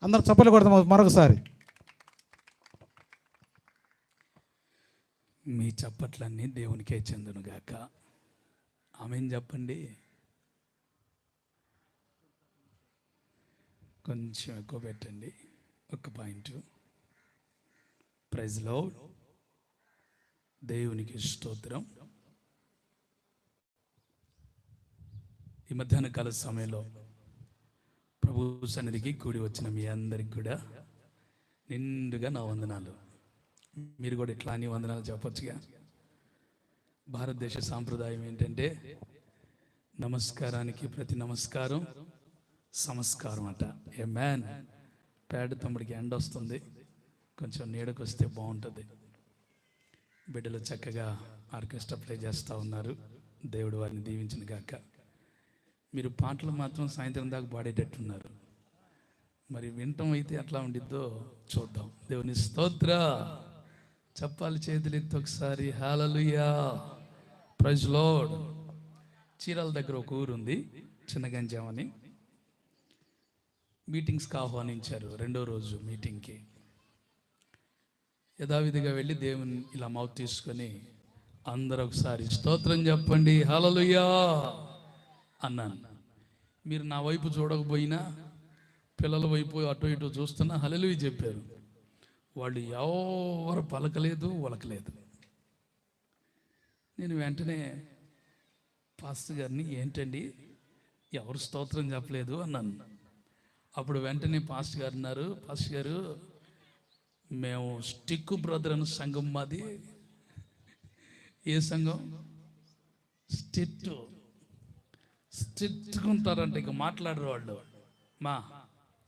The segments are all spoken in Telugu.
అందరు చప్పట్లు కొడతాం మరొకసారి. మీ చప్పట్లన్నీ దేవునికే చెందును గాక. ఆమేన్ చెప్పండి. కొంచెం ఎక్కువ పెట్టండి. ఒక పాయింట్. Praise lord. దేవునికి స్తోత్రం. ఈ మధ్యాహ్న కాల సమయంలో ప్రభు సన్నిధికి కూడి వచ్చిన మీ అందరికి కూడా నిండుగా నా వందనాలు. మీరు కూడా ఇట్లా అని వందనాలు చెప్పొచ్చుగా. భారతదేశ సాంప్రదాయం ఏంటంటే నమస్కారానికి ప్రతి నమస్కారం సంస్కారం అట. ఏ మ్యాన్. పేడ తమ్ముడికి ఎండ వస్తుంది, కొంచెం నీడకు వస్తే బాగుంటుంది. బిడ్డలు చక్కగా ఆర్కెస్ట్రా ప్లే చేస్తూ ఉన్నారు. దేవుడు వారిని దీవించిన గాక. మీరు పాటలు మాత్రం సాయంత్రం దాకా పాడేటట్టున్నారు. మరి వినటం అయితే ఎట్లా ఉండిద్దో చూద్దాం. దేవుని స్తోత్ర. చెప్పాలి చేతులు ఎత్తి ఒకసారి. హల్లెలూయా. Praise lord. చీరాల దగ్గర ఒక ఊరు ఉంది, చిన్నగంజాం అని. మీటింగ్స్కి ఆహ్వానించారు. రెండో రోజు మీటింగ్కి యథావిధిగా వెళ్ళి దేవుని ఇలా మౌత్ తీసుకొని అందరూ ఒకసారి స్తోత్రం చెప్పండి, హల్లెలూయా అన్నాను. మీరు నా వైపు చూడకపోయినా పిల్లల వైపు అటు ఇటు చూస్తున్నా హల్లెలూయా చెప్పారు. వాళ్ళు ఎవరు పలకలేదు, ఒలకలేదు. నేను వెంటనే పాస్టర్ గారిని, ఏంటండి ఎవరు స్తోత్రం చెప్పలేదు అన్నాను. అప్పుడు వెంటనే పాస్టర్ గారు అన్నారు, పాస్టర్ గారు మేము స్టిక్ బ్రదర్ అని సంఘం మాది. ఏ సంఘం? స్టిట్గా ఉంటారంట, ఇక మాట్లాడరు వాళ్ళు.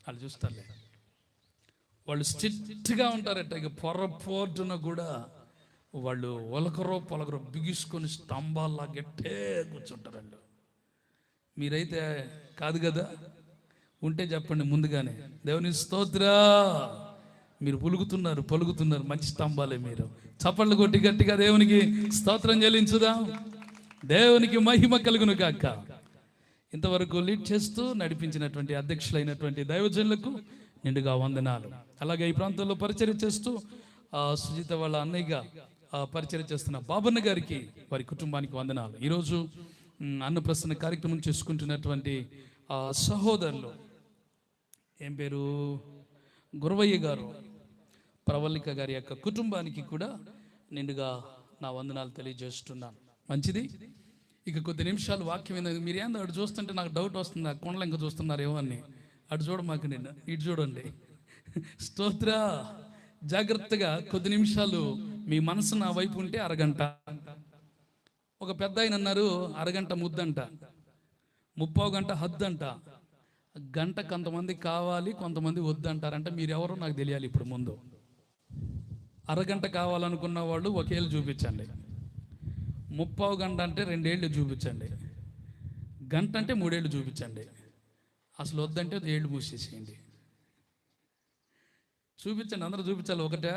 వాళ్ళు చూస్తారులే, వాళ్ళు స్ట్రిక్ట్గా ఉంటారట. ఇక పొరపాటున కూడా వాళ్ళు ఒలకరో పొలకరో బిగుసుకొని స్తంభాల్లా గట్టే కూర్చుంటారండి. మీరైతే కాదు కదా. ఉంటే చెప్పండి ముందుగానే. దేవుని స్తోత్ర. మీరు పలుకుతున్నారు మంచి స్తంభాలే మీరు. చప్పట్లు కొట్టి గట్టిగా దేవునికి స్తోత్రం చెల్లించుదాం. దేవునికి మహిమ కలుగును గాక. ఇంతవరకు లీడ్ చేస్తూ నడిపించినటువంటి అధ్యక్షులైనటువంటి దైవజనులకు నిండుగా వందనాలు. అలాగే ఈ ప్రాంతంలో పరిచర్య చేస్తూ సుజిత వాళ్ళ అన్నయ్యగా పరిచర్య చేస్తున్న బాబన్న గారికి, వారి కుటుంబానికి వందనాలు. ఈరోజు అన్నప్రసన్న కార్యక్రమం చేసుకుంటున్నటువంటి సహోదరులు, ఏం పేరు, గురవయ్య గారు, ప్రవళిక గారి యొక్క కుటుంబానికి కూడా నిండుగా నా వందనాలు తెలియజేస్తున్నాను. మంచిది. ఇక కొద్ది నిమిషాలు వాక్యం ఏంటంటే, మీరు ఏందో అటు చూస్తుంటే నాకు డౌట్ వస్తుంది, ఆ కొండలు ఇంకా చూస్తున్నారేమో అని. అటు చూడమాక, నిన్న ఇటు చూడండి. స్తోత్ర. జాగ్రత్తగా కొద్ది నిమిషాలు మీ మనసు నా వైపు ఉంటే అరగంట. ఒక పెద్ద ఆయన అన్నారు, అరగంట ముద్దంట, 30 గంట హద్దంట, గంట కొంతమంది కావాలి, కొంతమంది వద్దంటారంట. మీరెవరో నాకు తెలియాలి ఇప్పుడు. ముందు అరగంట కావాలనుకున్న వాళ్ళు ఒకేళ్ళు చూపించండి. 30 గంట అంటే 2 ఏళ్ళు చూపించండి. గంట అంటే 3 ఏళ్ళు చూపించండి. అసలు వద్దంటే 1 ఏళ్ళు మూసేసేయండి. చూపించండి, అందరూ చూపించాలి. 1,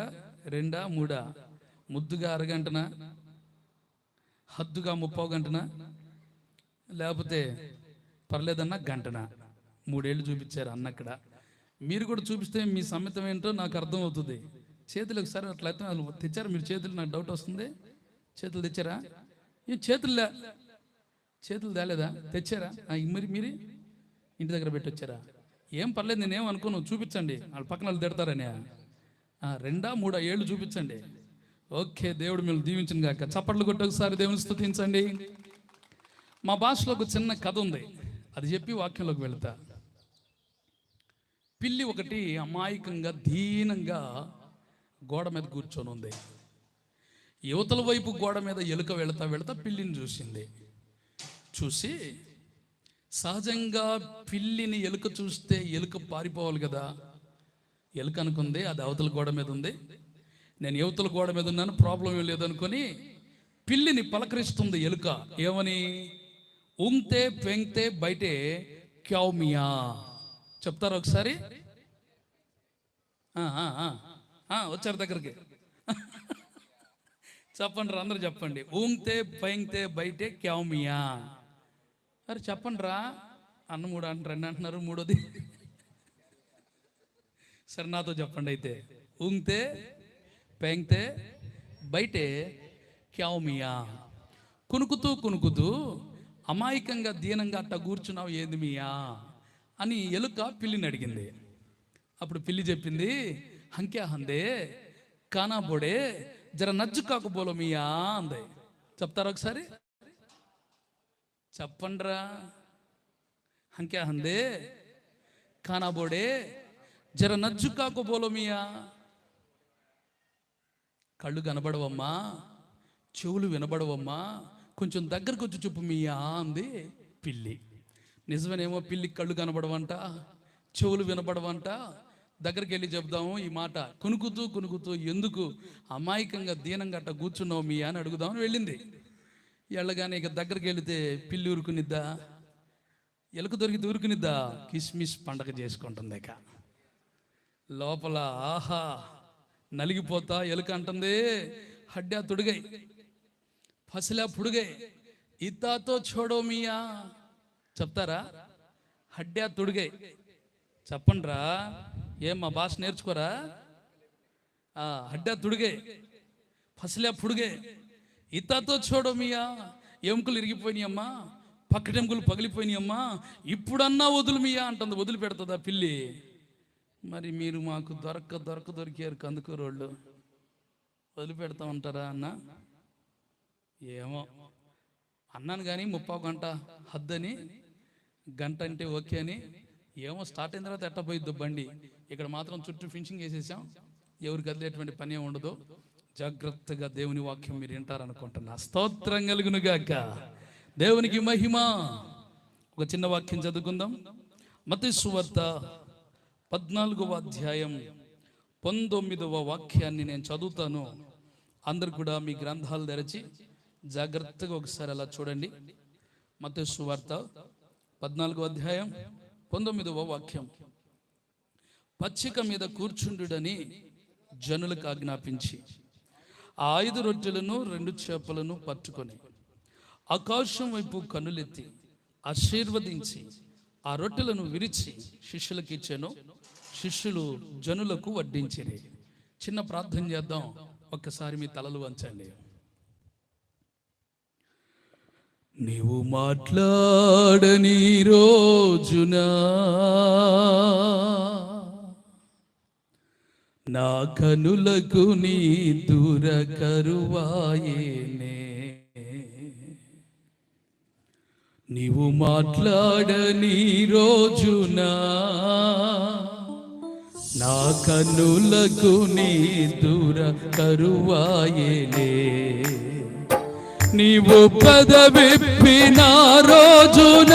2, 3. ముద్దుగా అరగంటనా, హద్దుగా 30 గంటనా, లేకపోతే పర్లేదన్నా గంటనా? 3 ఏళ్ళు చూపించారు అన్నక్కడ. మీరు కూడా చూపిస్తే మీ సమ్మితం ఏంటో నాకు అర్థం అవుతుంది. చేతులు ఒకసారి అట్లయితే తెచ్చారా మీరు? చేతులు నాకు డౌట్ వస్తుంది. చేతులు తెచ్చారా? ఏం చేతులు తేలేదా? తెచ్చారా? మీరు ఇంటి దగ్గర పెట్టొచ్చారా? ఏం పర్లేదు, నేనేం అనుకోను. చూపించండి, వాళ్ళ పక్కన వాళ్ళు తిడతారని. 2, 3 ఏళ్ళు చూపించండి. ఓకే, దేవుడు మిమ్మల్ని దీవించిన గాక. చప్పట్లు కొట్టి ఒకసారి దేవుని స్తుతించండి. మా భాషలో ఒక చిన్న కథ ఉంది, అది చెప్పి వాక్యంలోకి వెళ్తా. పిల్లి ఒకటి అమాయకంగా దీనంగా గోడ మీద కూర్చొని ఉంది. యువతల వైపు గోడ మీద ఎలుక వెళతా పిల్లిని చూసింది. చూసి, సహజంగా పిల్లిని ఎలుక చూస్తే ఎలుక పారిపోవాలి కదా. ఎలుక అనుకుంది అది అవతల గోడ మీద ఉంది, నేను యువతల గోడ మీద ఉన్నాను, ప్రాబ్లం ఏం లేదనుకొని పిల్లిని పలకరిస్తుంది ఎలుక. ఏమని? ఉంతే పెంగితే బయటే క్యామియా. చెప్తారా ఒకసారి? వచ్చారు దగ్గరికి. చెప్పండి రా, అందరూ చెప్పండి. ఊంగితే పెంగితే బయటే క్యామియా. అరే చెప్పండి రా. 2 అంటున్నారు, 3వది సరే నాతో చెప్పండి అయితే. ఊంగితే పెంగితే బయటే క్యావుమియా. కునుకుతూ కునుకుతూ అమాయకంగా దీనంగా అట్ట కూర్చున్నావు ఏంది మియా అని ఎలుక పిల్లిని అడిగింది. అప్పుడు పిల్లి చెప్పింది, హంక్యా హందే కానా బోడే జర నజ్జు కాకపోలో మియా అంది. చెప్తారా ఒకసారి? చెప్పండ్రా. హంక్యా హందే కానా బోడే జర నజ్జు కాకపోలో మియా. కళ్ళు కనబడవమ్మా, చెవులు వినబడవమ్మా, కొంచెం దగ్గరకు వచ్చి చెప్పు మియా అంది పిల్లి. నిజమేనేమో, పిల్లికి కళ్ళు కనబడవంట, చెవులు వినబడవంట. దగ్గరికి వెళ్ళి చెప్దాము ఈ మాట. కునుకుతూ కునుకుతూ ఎందుకు అమాయకంగా దీనంగా అట్ట కూర్చున్నావు మియా అని అడుగుదామని వెళ్ళింది. వెళ్ళగానే ఇక దగ్గరికి వెళితే పిల్లి ఊరుకునిద్దా? ఎలుక దొరికితే ఊరుకునిద్దా? కిస్మిస్ పండగ చేసుకుంటుంది. ఇక లోపల ఆహా నలిగిపోతా ఎలుక అంటుంది, హడ్డా తుడిగై ఫసలా పుడుగై ఇతాతో చూడో మియా. చెప్తారా? హడ్డా తుడిగై చెప్పండ్రా. ఏం మా భాష నేర్చుకోరా? హడ్డా తుడిగై ఫసలా పుడుగై ఇతాతో చూడో మియా. ఎముకలు ఇరిగిపోయినాయమ్మా, పక్కటెముకలు పగిలిపోయినాయమ్మా, ఇప్పుడన్నా వదులు మియా అంటుంది. వదిలి పెడుతుందా పిల్లి? మరి మీరు మాకు దొరికారు కందుకూరోళ్ళు, వదిలిపెడతా ఉంటారా అన్న? ఏమో అన్నాను కానీ 30 గంట హద్దని, గంట అంటే ఓకే అని. ఏమో స్టార్ట్ అయిన తర్వాత ఎట్టపోయిద్దు బండి. ఇక్కడ మాత్రం చుట్టూ ఫినిషింగ్ వేసేసాం, ఎవరికి కదిలేటువంటి పని ఏమి ఉండదు. జాగ్రత్తగా దేవుని వాక్యం మీరు వింటారనుకుంటున్నా. స్తోత్రం కలుగును గాక, దేవునికి మహిమ. ఒక చిన్న వాక్యం చదువుకుందాం. మత్తయి సువార్త 14వ అధ్యాయం 19వ వాక్యాన్ని నేను చదువుతాను. అందరు కూడా మీ గ్రంథాలు తెరచి జాగ్రత్తగా ఒకసారి అలా చూడండి. మత్తయి సువార్త 14వ అధ్యాయం 19వ వాక్యం. పచ్చిక మీద కూర్చుండుడని జనులకు ఆజ్ఞాపించి ఆ 5 రొట్టెలను 2 చేపలను పట్టుకొని ఆకాశం వైపు కన్నులెత్తి ఆశీర్వదించి ఆ రొట్టెలను విరిచి శిష్యులకు ఇచ్చాను. శిష్యులు జనులకు వడ్డించిరి. చిన్న ప్రార్థన చేద్దాం. ఒక్కసారి మీ తలలు వంచండి. నీవు మాట్లాడని రోజున నా కనులకు నీ దూర కరువాయేనే. నీవు మాట్లాడని రోజున నా కన్నులకు నీ దూర కరువాయేలే. నీవు పెదవిప్పిన రోజున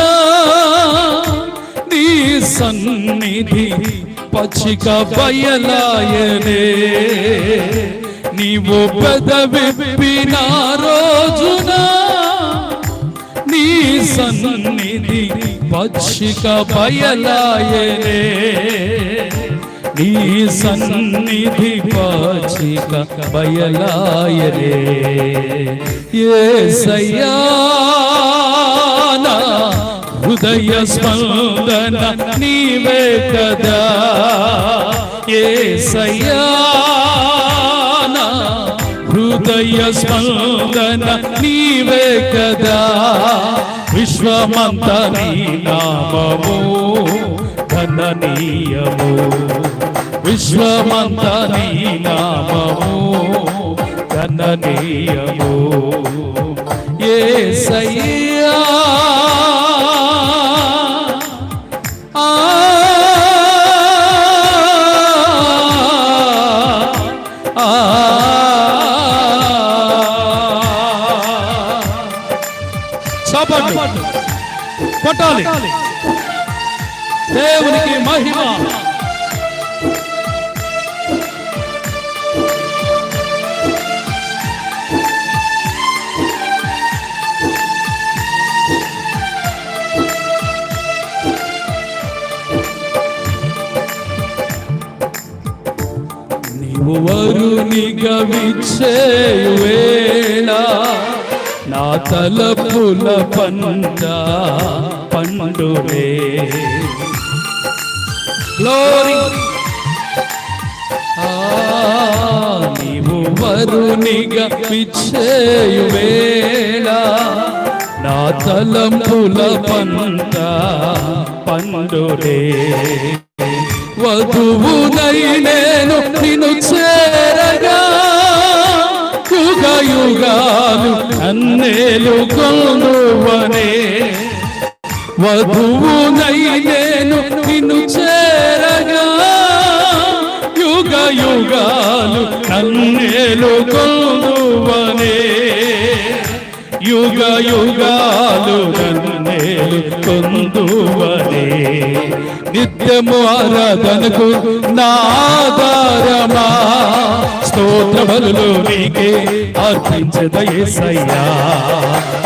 నీ సన్నిధి పచ్చిక బయలాయనే. నీవు పెదవిప్పిన రోజున నీ సన్నిధి పచ్చిక బయలాయనే. నీ సన్నిధి పచ్చిక బయలాయనే. యేసయ్యా నా హృదయ స్పందన నీవే కదా. యేసయ్యా నా హృదయ స్పందన నీవే కదా. విశ్వమంత నీ నామము ఘననీయము. విశ్వమంత నీ నామము ఘననీయము. యేసయ్యా కొట్టాలి. దేవునికి మహిమ. నీవు వరునిగా విచ్చేయు వేళ నా తలపుల పంట పండునే. గ్లోరీ వరునిగా విచ్చేయు వేళ నా తలంపుల పంట పండులే వధువునై నేను నిన్ను చేరగా యుగ యుగాలు అన్నేలు కొలువనే వధువునై నేను నిన్ను చేరగా యుగ యుగాలు అన్నేలు కొలువనే యుగ యుగాలు నన్నేలు కొందువనే నిత్యము ఆరాధనకు నాదారమా స్తోత్ర బలులు నీకే అర్పించద యేసయ్యా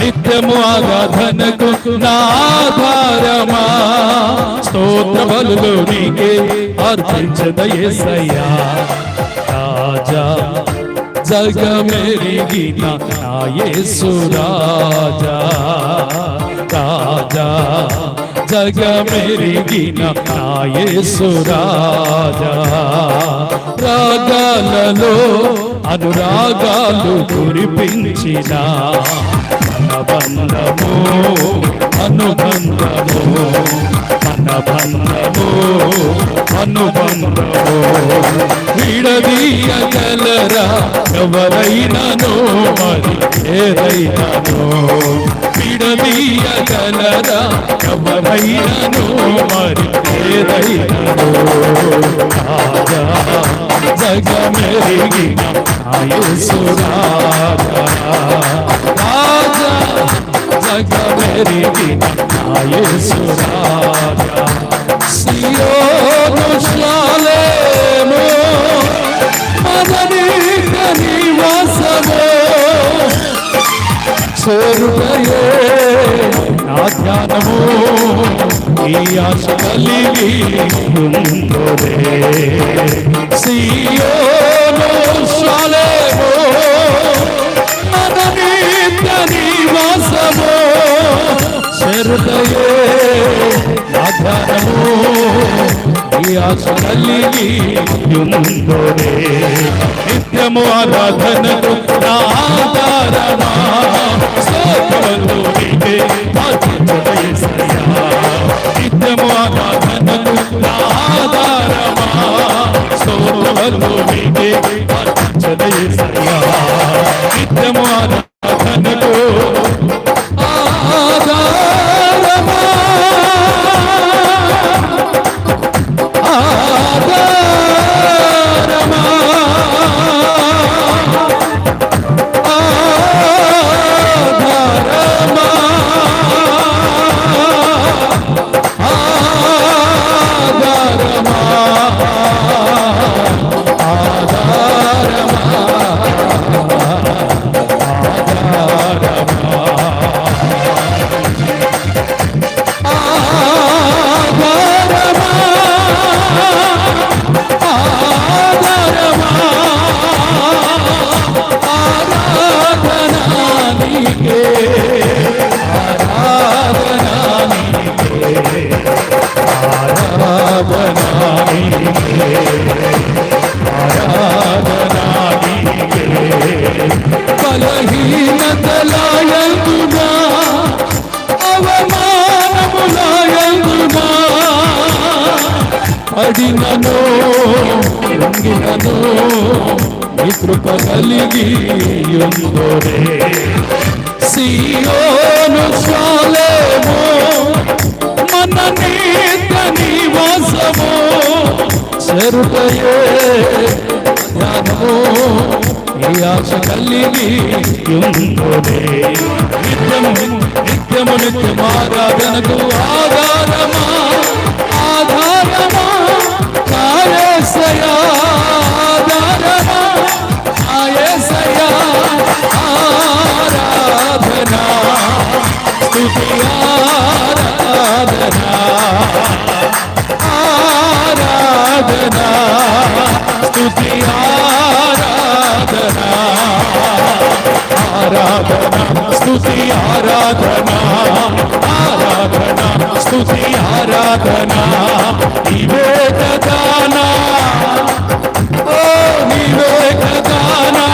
నిత్యము ఆరాధనకు నాదారమా స్తోత్ర బలులు నీకే అర్పించద యేసయ్యా రాజా జగమెరిగిన నా యేసు రాజా రాజా జగమెరిగిన నా యేసు రాజా రాగాలలో అనురాగాలు కురిపించిన బంధము అనుబంధము మన బంధము అనుబంధము విడదీయగలరా ఎవరైనానో మరి ఏదైనానో విడదీయగలరా ఎవరైనానో మరి ఏదైనానో రాజా జగమెరిగిన నా యేసు రాజా రాజా జగమెరిగిన నా యేసు రాజా సియోను శాలేము మదనీక నివాసము చేరుటయే నా ధ్యానము ఈ ఆశ కలిగి ఉందోరే సియోను శాలేము మదనీక నివాసము చేరుటయే నా ధ్యానము ఈ ఆశ కలిగి ఉందోరే నిత్యము ఆరాధనకు నా ఆధారమా స్తోత్రములు నీకే అర్పించద యేసయ్యా నిత్యము ఆరాధనకు నా ఆధారమా స్తోత్రములు నీకే అర్పించద యేసయ్యా నిత్యము ఆరాధనకు ఆధారమా బలహీనతలాయందునా అవమానములాయందునా అడినను రంగినను నీ కృప కలిగి ఉందోరే సియోను శాలేము మన నిత్య నివాసము చేరుటయే ధ్యానము ఈ ఆశ కలిగి ఉందోరే నిత్యము నిత్యము నిత్యము ఆరాధనకు ఆధారమా ఆధారమా యేసయ్యా ఆధారమా యేసయ్యా ఆరాధనా స్తుతి ఆరాధనా ఆరాధనా స్తుతి ఆరాధనా ఆరాధనా స్తుతి ఆరాధనా ఆరాధనా స్తుతి ఆరాధనా నీవే కదా నా ఓ నీవే కదా నా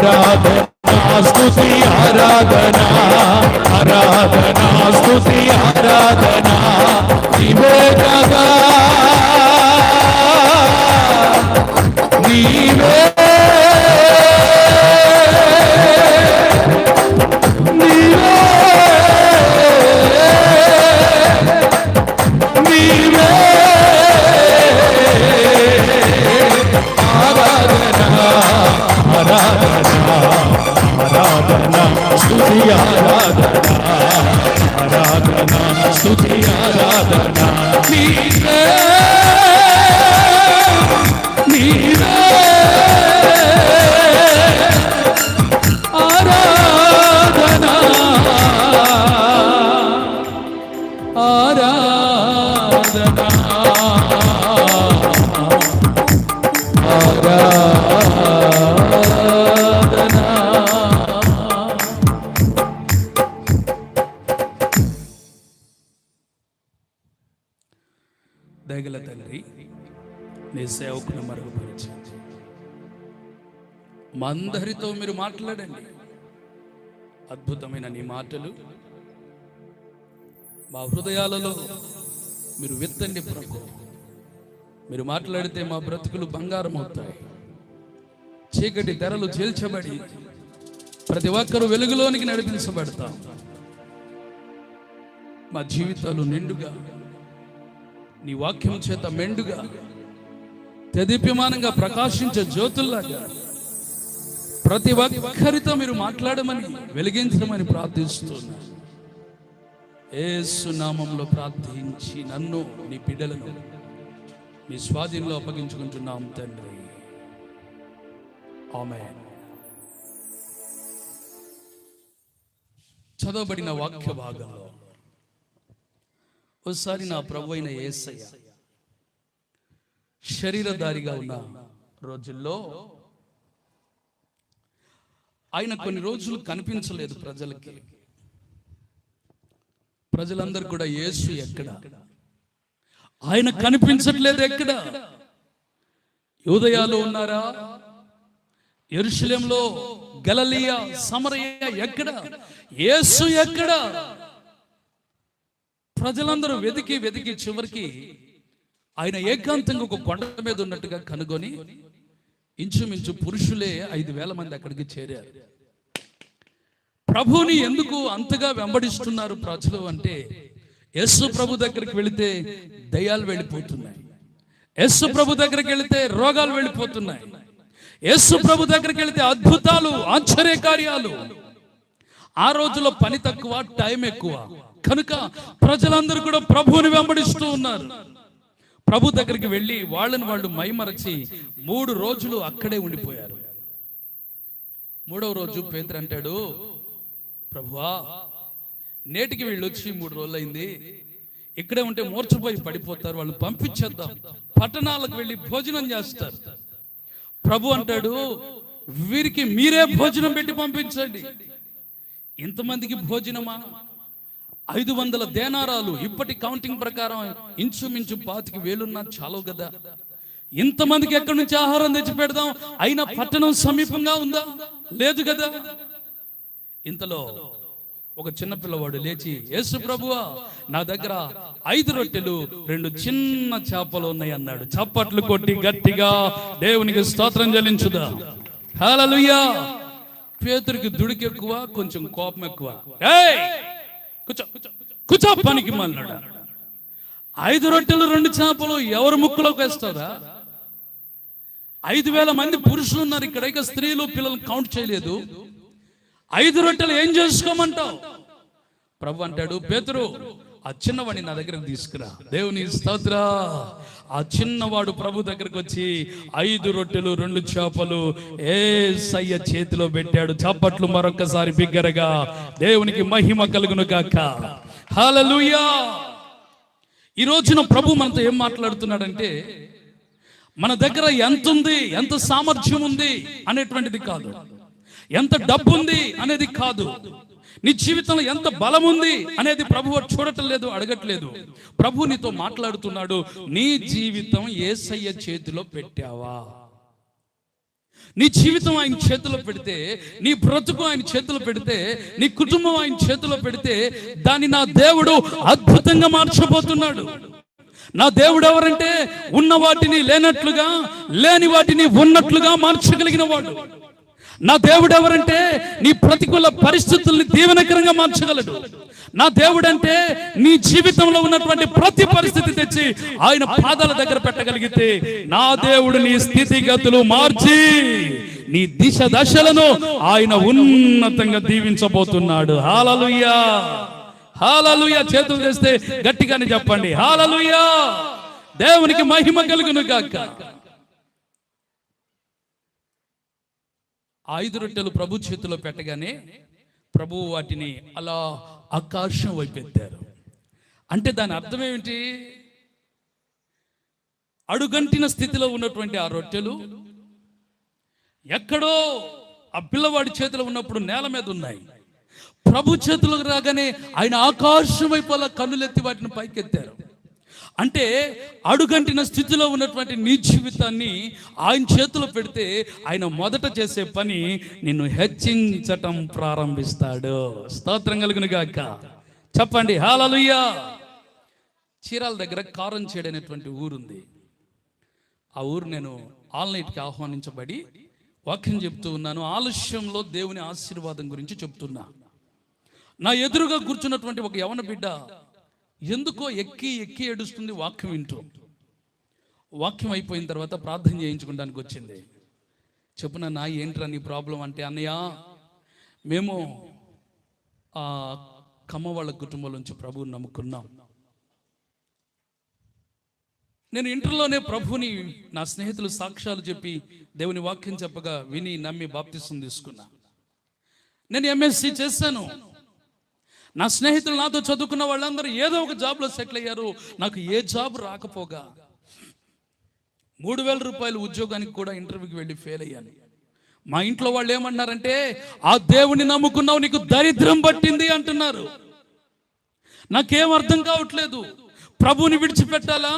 ఆరాధనా స్తుతి ఆరాధనా ఆరాధనా స్తుతి ఆరాధనా నీవే కదా నీవే స్తుతి ఆరాధనా ఆరాధనా స్తుతి ఆరాధనా నీవే నీవే ఆరాధనా ఆరాధనా దయగల తండ్రి, నీ సేవకును మరుగుపరిచాను. మా అందరితో మీరు మాట్లాడండి. అద్భుతమైన నీ మాటలు మా హృదయాలలో మీరు విత్తండి ప్రభు. మీరు మాట్లాడితే మా బ్రతుకులు బంగారం అవుతాయి. చీకటి తెరలు చీల్చబడి ప్రతి ఒక్కరూ వెలుగులోనికి నడిపించబడతాం. మా జీవితాలు నిండుగా నీ వాక్యం చేత మెండుగా తెదీప్యమానంగా ప్రకాశించే జ్యోతుల్లాగా ప్రతి ఒక్కరితో మీరు మాట్లాడమని వెలిగించమని ప్రార్థిస్తున్నా. యేసు నామములో ప్రార్థించి నన్ను నీ బిడ్డలను నీ స్వాధీనంలో అప్పగించుకుంటున్నాం తండ్రి. ఆమేన్. చదవబడిన వాక్య భాగంలో ఒకసారి నా ప్రభు అయిన యేసయ్య శరీరధారిగా ఉన్న రోజుల్లో ఆయన కొన్ని రోజులు కనిపించలేదు ప్రజలకి. ప్రజలందరూ కూడా యేసు ఎక్కడ, ఆయన కనిపించట్లేదు ఎక్కడ. యూదయాలో ఉన్నారా, యెరూషలేములో, గలిలయ, సమరయ ఎక్కడ, యేసు ఎక్కడ? ప్రజలందరూ వెతికి వెతికి చివరికి ఆయన ఏకాంతంగా ఒక కొండ మీద ఉన్నట్టుగా కనుగొని ఇంచుమించు పురుషులే 5,000 మంది అక్కడికి చేరారు. ప్రభుని ఎందుకు అంతగా వెంబడిస్తున్నారు ప్రజలు అంటే, యేసు ప్రభు దగ్గరికి వెళితే దయ్యాలు వెళ్ళిపోతున్నాయి, యేసు ప్రభు దగ్గరికి వెళితే రోగాలు వెళ్ళిపోతున్నాయి, యేసు ప్రభు దగ్గరికి వెళితే అద్భుతాలు, ఆశ్చర్య కార్యాలు. ఆ రోజులో పని తక్కువ, టైం ఎక్కువ కనుక ప్రజలందరూ కూడా ప్రభువుని వెంబడిస్తూ ఉన్నారు. ప్రభు దగ్గరికి వెళ్ళి వాళ్ళని వాళ్ళు మైమరచి 3 రోజులు అక్కడే ఉండిపోయారు. 3వ రోజు పేతురు అంటాడు, ప్రభువా, నేటికి వీళ్ళు వచ్చి 3 రోజులు అయింది, ఇక్కడే ఉంటే మూర్ఛపోయి పడిపోతారు, వాళ్ళు పంపించేద్దాం, పట్టణాలకు వెళ్ళి భోజనం చేస్తారు. ప్రభు అంటాడు, వీరికి మీరే భోజనం పెట్టి పంపించండి. ఇంతమందికి భోజనమా? 500 దేనారాలు, ఇప్పటి కౌంటింగ్ ప్రకారం ఇంచుమించు 25,000 చాలు కదా. ఇంతమందికి ఎక్కడి నుంచి ఆహారం తెచ్చి పెడదాం? అయినా పట్టణం సమీపంగా ఉందా? లేదు కదా. ఇంతలో ఒక చిన్న పిల్లవాడు లేచి, యేసు ప్రభువా, నా దగ్గర 5 రొట్టెలు 2 చిన్న చేపలు ఉన్నాయి అన్నాడు. చప్పట్లు కొట్టి గట్టిగా దేవునికి స్తోత్రం చెల్లించుదా. హల్లెలూయా. పేతురికి దుడికి ఎక్కువ, కొంచెం కోపం ఎక్కువ. కూర్చో పనికి మన్నాడు. 5 రొట్టెలు 2 చేపలు ఎవరు ముక్కులోకి వేస్తారా? 5,000 మంది పురుషులు ఉన్నారు ఇక్కడ, ఇక స్త్రీలు పిల్లలు కౌంట్ చేయలేదు. 5 రొట్టెలు ఏం చేసుకోమంటావు? ప్రభు అంటాడు, పేతురు, ఆ చిన్నవాడిని నా దగ్గరకు తీసుకురా. దేవుని స్తోత్ర. ఆ చిన్నవాడు ప్రభు దగ్గరకు వచ్చి 5 రొట్టెలు 2 చేపలు యేసయ్య చేతిలో పెట్టాడు. చప్పట్లు మరొకసారి బిగ్గరగా దేవునికి మహిమ కలుగును గాక. హల్లెలూయా. ఈ రోజున ప్రభు మనతో ఏం మాట్లాడుతున్నాడంటే, మన దగ్గర ఎంత ఉంది, ఎంత సామర్థ్యం ఉంది అనేటువంటిది కాదు, ఎంత డబ్బు ఉంది అనేది కాదు, నీ జీవితంలో ఎంత బలం ఉంది అనేది ప్రభువు చూడటం లేదు, అడగట్లేదు. ప్రభు నీతో మాట్లాడుతున్నాడు, నీ జీవితం యేసయ్య చేతిలో పెట్టావా? నీ జీవితం ఆయన చేతిలో పెడితే, నీ బ్రతుకు ఆయన చేతిలో పెడితే, నీ కుటుంబం ఆయన చేతిలో పెడితే, దాన్ని నా దేవుడు అద్భుతంగా మార్చబోతున్నాడు. నా దేవుడు ఎవరంటే ఉన్న వాటిని లేనట్లుగా, లేని వాటిని ఉన్నట్లుగా మార్చగలిగిన వాడు. నా దేవుడు ఎవరంటే నీ ప్రతికూల పరిస్థితుల్ని దీవెనకరంగా మార్చగలడు. నా దేవుడు అంటే నీ జీవితంలో ఉన్నటువంటి ప్రతి పరిస్థితి తెచ్చి ఆయన పాదాల దగ్గర పెట్టగలిగితే, నా దేవుడు నీ స్థితిగతులు మార్చి నీ దిశ దశలను ఆయన ఉన్నతంగా దీవించబోతున్నాడు. హల్లెలూయా, హల్లెలూయా. చేతులు చేస్తే గట్టిగానే చెప్పండి, హల్లెలూయా. దేవునికి మహిమ కలుగును గాక. 5 రొట్టెలు ప్రభు చేతిలో పెట్టగానే ప్రభువు వాటిని అలా ఆకాశం వైపు ఎత్తారు. అంటే దాని అర్థం ఏమిటి? అడుగంటిన స్థితిలో ఉన్నటువంటి ఆ రొట్టెలు ఎక్కడో ఆ పిల్లవాడి చేతిలో ఉన్నప్పుడు నేల మీద ఉన్నాయి. ప్రభు చేతులకు రాగానే ఆయన ఆకాశం వైపు అలా కన్నులెత్తి వాటిని పైకెత్తారు. అంటే అడుగంటిన స్థితిలో ఉన్నటువంటి నీ జీవితాన్ని ఆయన చేతిలో పెడితే ఆయన మొదట చేసే పని నిన్ను హెచ్చించటం ప్రారంభిస్తాడు. స్తోత్రం కలుగును గాక. చెప్పండి హల్లెలూయా. చీరాల దగ్గర కారంచేడు అనేటువంటి ఊరుంది. ఆ ఊరు నేను ఆల్ నైట్కి ఆహ్వానించబడి వాక్యం చెప్తూ ఉన్నాను. ఆలస్యంలో దేవుని ఆశీర్వాదం గురించి చెప్తున్నా. నా ఎదురుగా కూర్చున్నటువంటి ఒక యవన బిడ్డ ఎందుకో ఎక్కి ఎక్కి ఏడుస్తుంది వాక్యం వింటూ. వాక్యం అయిపోయిన తర్వాత ప్రార్థన చేయించుకోవడానికి వచ్చింది. చెప్పున నా ఏంట్రా నీ ప్రాబ్లం అంటే, అన్నయ్య మేము ఆ కమ్మ వాళ్ళ కుటుంబం నుంచి ప్రభువుని నమ్ముకున్నాం. నేను ఇంటర్లోనే ప్రభుని నా స్నేహితులు సాక్ష్యాలు చెప్పి దేవుని వాక్యం చెప్పగా విని నమ్మి బాప్తిసం తీసుకున్నా. నేను ఎంఎస్సి చేశాను. నా స్నేహితులు నాతో చదువుకున్న వాళ్ళందరూ ఏదో ఒక జాబ్లో సెటిల్ అయ్యారు. నాకు ఏ జాబ్ రాకపోగా 3,000 రూపాయలు ఉద్యోగానికి కూడా ఇంటర్వ్యూకి వెళ్ళి ఫెయిల్ అయ్యాను. మా ఇంట్లో వాళ్ళు ఏమన్నారంటే, ఆ దేవుని నమ్ముకున్నావు, నీకు దరిద్రం పట్టింది అంటున్నారు. నాకేం అర్థం కావట్లేదు. ప్రభువుని విడిచిపెట్టాలా?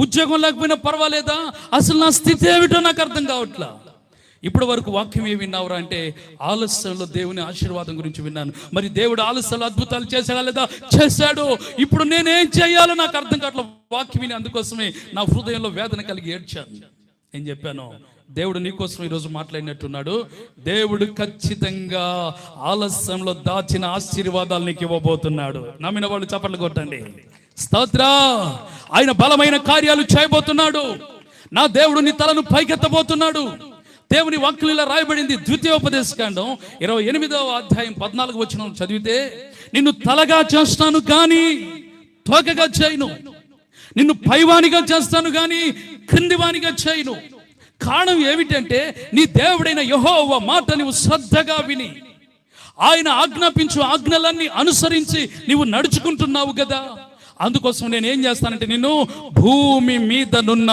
ఉద్యోగం లేకపోయినా పర్వాలేదా? అసలు నా స్థితి ఏమిటో నాకు అర్థం కావట్లా. ఇప్పటి వరకు వాక్యం ఏమి విన్నావురా అంటే, ఆలస్యంలో దేవుని ఆశీర్వాదం గురించి విన్నాను. మరి దేవుడు ఆలస్యంలో అద్భుతాలు చేశాడా లేదా? చేశాడు. ఇప్పుడు నేనేం చేయాలో నాకు అర్థం కావట్లేదు. వాక్యం విని అందుకోసమే నా హృదయంలో వేదన కలిగి ఏడ్చాను. ఏం చెప్పాను? దేవుడు నీకోసం ఈరోజు మాట్లాడినట్టున్నాడు. దేవుడు ఖచ్చితంగా ఆలస్యంలో దాచిన ఆశీర్వాదాలు నీకు ఇవ్వబోతున్నాడు. నమ్మిన వాళ్ళు చప్పట్లు కొట్టండి. స్తోత్రం. ఆయన బలమైన కార్యాలు చేయబోతున్నాడు. నా దేవుడు నీ తలను పైకెత్తబోతున్నాడు. దేవుని వాక్యం ఇలా రాయబడింది. ద్వితీయోపదేశకాండం 28వ అధ్యాయం 14వ వచనం చదివితే, నిన్ను తలగా చేస్తాను కానీ తోకగా చేయను, నిన్ను పైవానిగా చేస్తాను కానీ క్రిందివానిగా చేయను. కారణం ఏమిటంటే, నీ దేవుడైన యెహోవా మాట నువ్వు శ్రద్ధగా విని ఆయన ఆజ్ఞాపించు ఆజ్ఞలన్నీ అనుసరించి నీవు నడుచుకుంటున్నావు కదా. అందుకోసం నేను ఏం చేస్తానంటే, నిన్ను భూమి మీదనున్న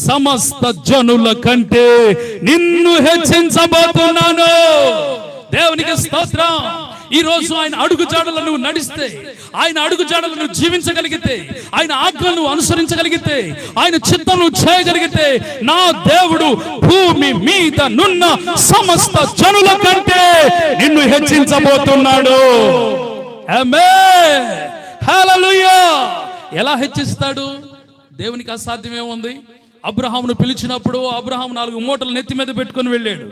సమస్త జనుల కంటే నిన్ను హెచ్చించబోతున్నాను. దేవునికి స్తోత్రం. ఈ రోజు ఆయన అడుగు జాడలను నువ్వు నడిస్తే, ఆయన అడుగు జాడలను నువ్వు జీవించగలిగితే, ఆయన ఆజ్ఞలను అనుసరించగలిగితే, ఆయన చిత్తం నువ్వు చేయగలిగితే, నా దేవుడు భూమి మీద నున్న సమస్త జనుల కంటే నిన్ను హెచ్చించబోతున్నాడు. ఆమేన్. హల్లెలూయా. ఎలా హెచ్చిస్తాడు? దేవునికి అసాధ్యమేముంది? అబ్రహామును పిలిచినప్పుడు అబ్రహాము 4 మూటలు నెత్తి మీద పెట్టుకొని వెళ్ళాడు.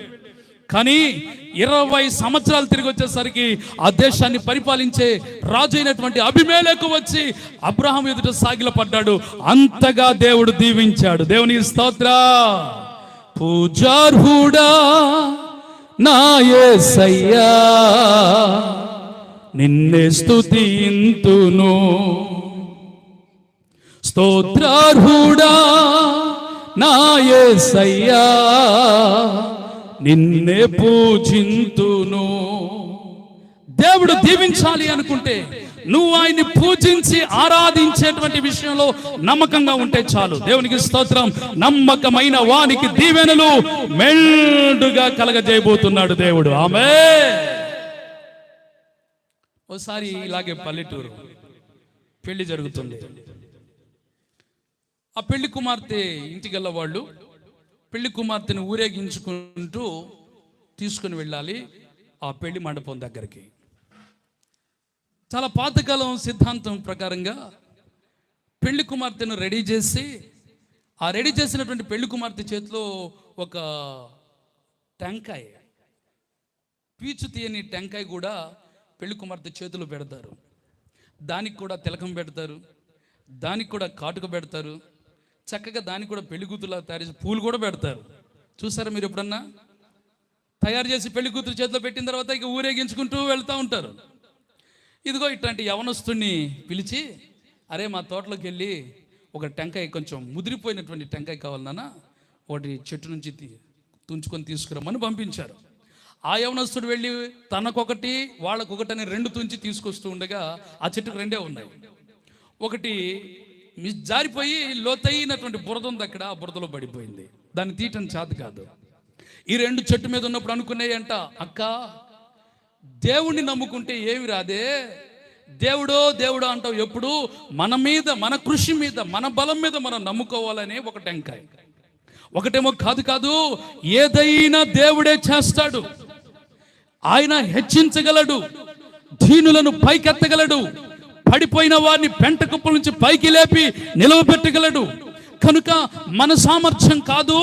కానీ 20 సంవత్సరాలు తిరిగి వచ్చేసరికి ఆ దేశాన్ని పరిపాలించే రాజు అయినటువంటి అబీమెలెకు వచ్చి అబ్రహాము ఎదుట సాగిలపడ్డాడు. అంతగా దేవుడు దీవించాడు. దేవునికి స్తోత్రం. పూజార్హుడా నా యేసయ్యా, నిన్నే స్తుతింతును. స్తోత్రార్హుడా నా యేసయ్యా, నిన్నే పూజింతును. దేవుడు దీవించాలి అనుకుంటే నువ్వు ఆయన్ని పూజించి ఆరాధించేటువంటి విషయంలో నమ్మకంగా ఉంటే చాలు. దేవునికి స్తోత్రం. నమ్మకమైన వానికి దీవెనలు మెండుగా కలగజేయబోతున్నాడు దేవుడు. ఆమేన్. ఓసారి ఇలాగే పల్లెటూరు పెళ్లి జరుగుతుంది. ఆ పెళ్లి కుమార్తె ఇంటికెళ్ళ వాళ్ళు పెళ్లి కుమార్తెను ఊరేగించుకుంటూ తీసుకుని వెళ్ళాలి ఆ పెళ్లి మండపం దగ్గరికి. చాలా పాతకాలం సిద్ధాంతం ప్రకారంగా పెళ్లి కుమార్తెను రెడీ చేసి, ఆ రెడీ చేసినటువంటి పెళ్లి కుమార్తె చేతిలో ఒక టెంకాయ, పీచు తీయని టెంకాయ కూడా పెళ్లి కుమార్తె చేతిలో పెడతారు. దానికి కూడా తిలకం పెడతారు, దానికి కూడా కాటుక పెడతారు, చక్కగా దానికి కూడా పెళ్లి కూతురులా తయారు చేసి పూలు కూడా పెడతారు. చూసారా మీరు ఎప్పుడన్నా? తయారు చేసి పెళ్లి కూతురు చేతిలో పెట్టిన తర్వాత ఇక ఊరేగించుకుంటూ వెళ్తూ ఉంటారు. ఇదిగో ఇట్లాంటి యవనస్తుని పిలిచి, అరే మా తోటలోకి వెళ్ళి ఒక టెంకాయ, కొంచెం ముదిరిపోయినటువంటి టెంకాయ కావాలి నాన్న, ఒకటి చెట్టు నుంచి తుంచుకొని తీసుకురమ్మని పంపించారు. ఆ యవనస్తుడు వెళ్ళి తనకొకటి వాళ్ళకొకటి అని 2 తుంచి తీసుకొస్తూ ఉండగా ఆ చెట్టుకు 2 ఉన్నాయి. ఒకటి జారిపోయి లోతైనటువంటి బురద ఉంది అక్కడ, ఆ బురదలో పడిపోయింది. దాన్ని తీయటం చేత కాదు. ఈ 2 చెట్టు మీద ఉన్నప్పుడు అనుకున్నాయి అంట, అక్క దేవుణ్ణి నమ్ముకుంటే ఏమి రాదే, దేవుడో దేవుడో అంటావు ఎప్పుడు, మన మీద, మన కృషి మీద, మన బలం మీద మనం నమ్ముకోవాలనే ఒక టెంకాయ. ఒకటేమో కాదు, ఏదైనా దేవుడే చేస్తాడు. ఆయన హెచ్చించగలడు, దీనులను పైకెత్తగలడు, పడిపోయిన వారిని పెంట కుప్పల నుంచి పైకి లేపి నిలవబెట్టగలడు. కనుక మన సామర్థ్యం కాదు,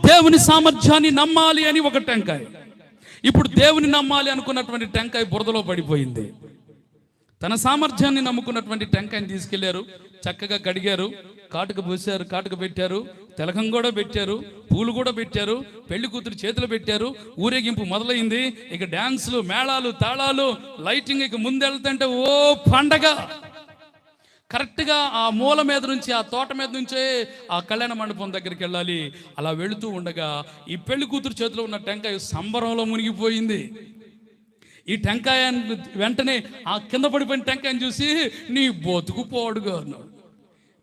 దేవుని సామర్థ్యాన్ని నమ్మాలి అని ఒక టెంకాయ. ఇప్పుడు దేవుని నమ్మాలి అనుకున్నటువంటి టెంకాయ బురదలో పడిపోయింది. తన సామర్థ్యాన్ని నమ్ముకున్నటువంటి టెంకాయని తీసుకెళ్లారు, చక్కగా కడిగారు, కాటుక పూసారు, కాటుక పెట్టారు, తిలకం కూడా పెట్టారు, పూలు కూడా పెట్టారు, పెళ్లి కూతురు చేతులు పెట్టారు. ఊరేగింపు మొదలైంది. ఇక డాన్సులు, మేళాలు, తాళాలు, లైటింగ్. ఇక ముందెళ్తుంటే ఓ పండగ. కరెక్ట్గా ఆ మూల మీద నుంచి, ఆ తోట మీద నుంచే ఆ కళ్యాణ మండపం దగ్గరికి వెళ్ళాలి. అలా వెళుతూ ఉండగా ఈ పెళ్లి కూతురు చేతిలో ఉన్న టెంకాయ సంబరంలో మునిగిపోయింది. ఈ టెంకాయ వెంటనే ఆ కింద పడిపోయిన టెంకాయని చూసి, నీ బతుకు పోడుగా అన్నాడు.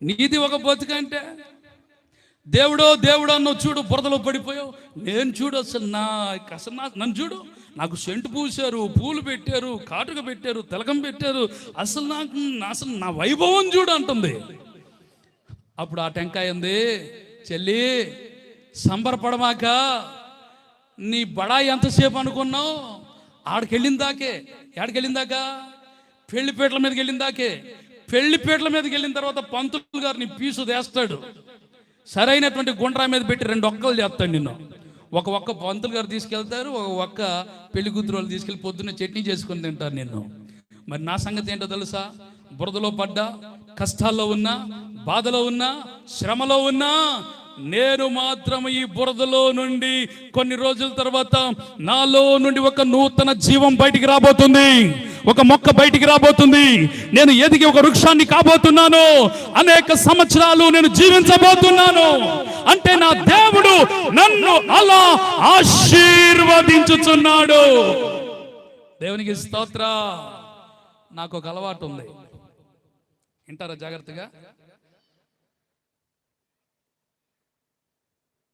నీది ఒక బతుకు అంటే, దేవుడో దేవుడో అన్నావు, చూడు బురదలో పడిపోయావు. నేను చూడు అసలు నన్ను చూడు, నాకు సెంటు పూసారు, పూలు పెట్టారు, కాటుక పెట్టారు, తిలకం పెట్టారు, అసలు నా వైభవం చూడు అంటుంది. అప్పుడు ఆ టెంకాయ ఉంది, చెల్లి సంబరపడమాక, నీ బడాయి ఎంతసేపు అనుకున్నావు, ఆడికెళ్ళిందాకా పెళ్లిపేటల మీదకి వెళ్ళిందాకే. పెళ్లిపేటల మీదకి వెళ్ళిన తర్వాత పంతులు గారు నీ పీసు వేస్తాడు, సరైనటువంటి గుండ్రా మీద పెట్టి 2 ఒక్కలు చేస్తాడు నిన్ను. ఒక ఒక్క పంతులు గారు తీసుకెళ్తారు, ఒక ఒక్క పెళ్లి కూతురు వాళ్ళు తీసుకెళ్ళి పొద్దున్న చట్నీ చేసుకొని తింటారు నిన్ను. మరి నా సంగతి ఏంటో తెలుసా? బురదలో పడ్డా, కష్టాల్లో ఉన్నా, బాధలో ఉన్నా, శ్రమలో ఉన్నా, నేను మాత్రం ఈ బురదలో నుండి కొన్ని రోజుల తర్వాత నాలో నుండి ఒక నూతన జీవం బయటికి రాబోతుంది, ఒక మొక్క బయటికి రాబోతుంది. నేను ఎదిగి ఒక వృక్షాన్ని కాబోతున్నాను, అనేక సంవత్సరాలు నేను జీవించబోతున్నాను. అంటే నా దేవుడు నన్ను అలా ఆశీర్వదించుచున్నాడు. దేవునికి స్తోత్ర. నాకు ఒక అలవాటు ఉంది, వింటారా జాగ్రత్తగా?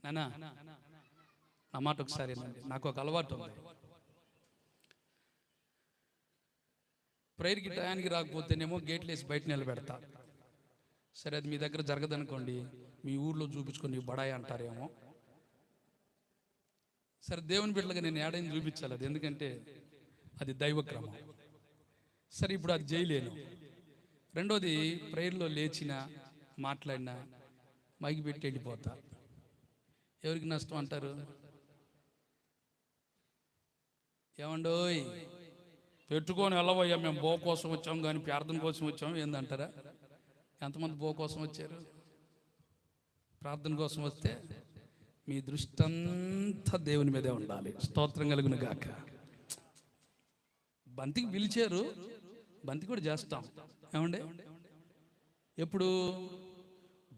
నానా నా మాట ఒకసారి. నాకు ఒక అలవాటు ఉంది, ప్రేయర్కి టయానికి రాకపోతేనేమో గేట్లు వేసి బయట నిలబెడతా. సరే, అది మీ దగ్గర జరగదనుకోండి, మీ ఊర్లో చూపించుకొని బడాయి అంటారేమో. సరే, దేవుని బిడ్డలుగా నేను ఏడైనా చూపించాలి, అది ఎందుకంటే అది దైవక్రమం. సరే, ఇప్పుడు అది చేయలేను. రెండోది, ప్రేయర్లో లేచినా మాట్లాడినా మైకి పెట్టి వెళ్ళిపోతా. ఎవరికి నష్టం అంటారు? ఏమండోయ్, పెట్టుకొని వెళ్ళవయ్యా, మేము బో కోసం వచ్చాం కానీ ప్రార్థన కోసం వచ్చాం ఏందంటారా? ఎంతమంది బో కోసం వచ్చారు? ప్రార్థన కోసం వస్తే మీ దృష్టి అంతా దేవుని మీదే ఉండాలి. స్తోత్రం కలుగును గాక. బంతికి పిలిచారు, బంతి కూడా చేస్తాం. ఏమండి, ఎప్పుడు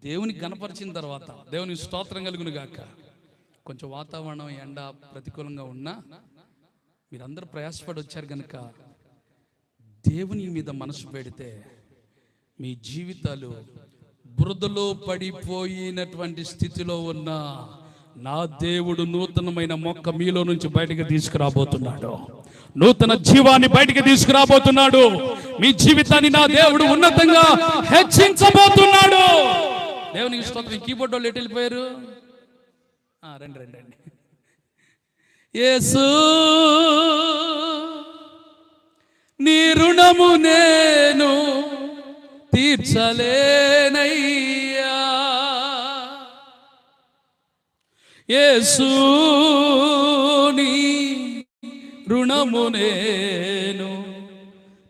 దేవునికి గణపరిచిన తర్వాత, దేవునికి స్తోత్రం కలుగును గాక. కొంచెం వాతావరణం ఎండ ప్రతికూలంగా ఉన్నా మీరందరూ ప్రయాసపడి వచ్చారు కనుక దేవుని మీద మనసు పెడితే మీ జీవితాలు బురదలో పడిపోయినటువంటి స్థితిలో ఉన్న నా దేవుడు నూతనమైన మొక్క మీలో నుంచి బయటకు తీసుకురాబోతున్నాడు. నూతన జీవాన్ని బయటికి తీసుకురాబోతున్నాడు. మీ జీవితాన్ని నా దేవుడు ఉన్నతంగా హెచ్చించబోతున్నాడు. దేవునికి స్తోత్రం. కీబోర్డ్ వాళ్ళు ఎటు వెళ్ళిపోయారు? రండి రండి రండి. యేసు నీ రుణము నేను తీర్చలేనయ్యా, యేసు నీ రుణము నేను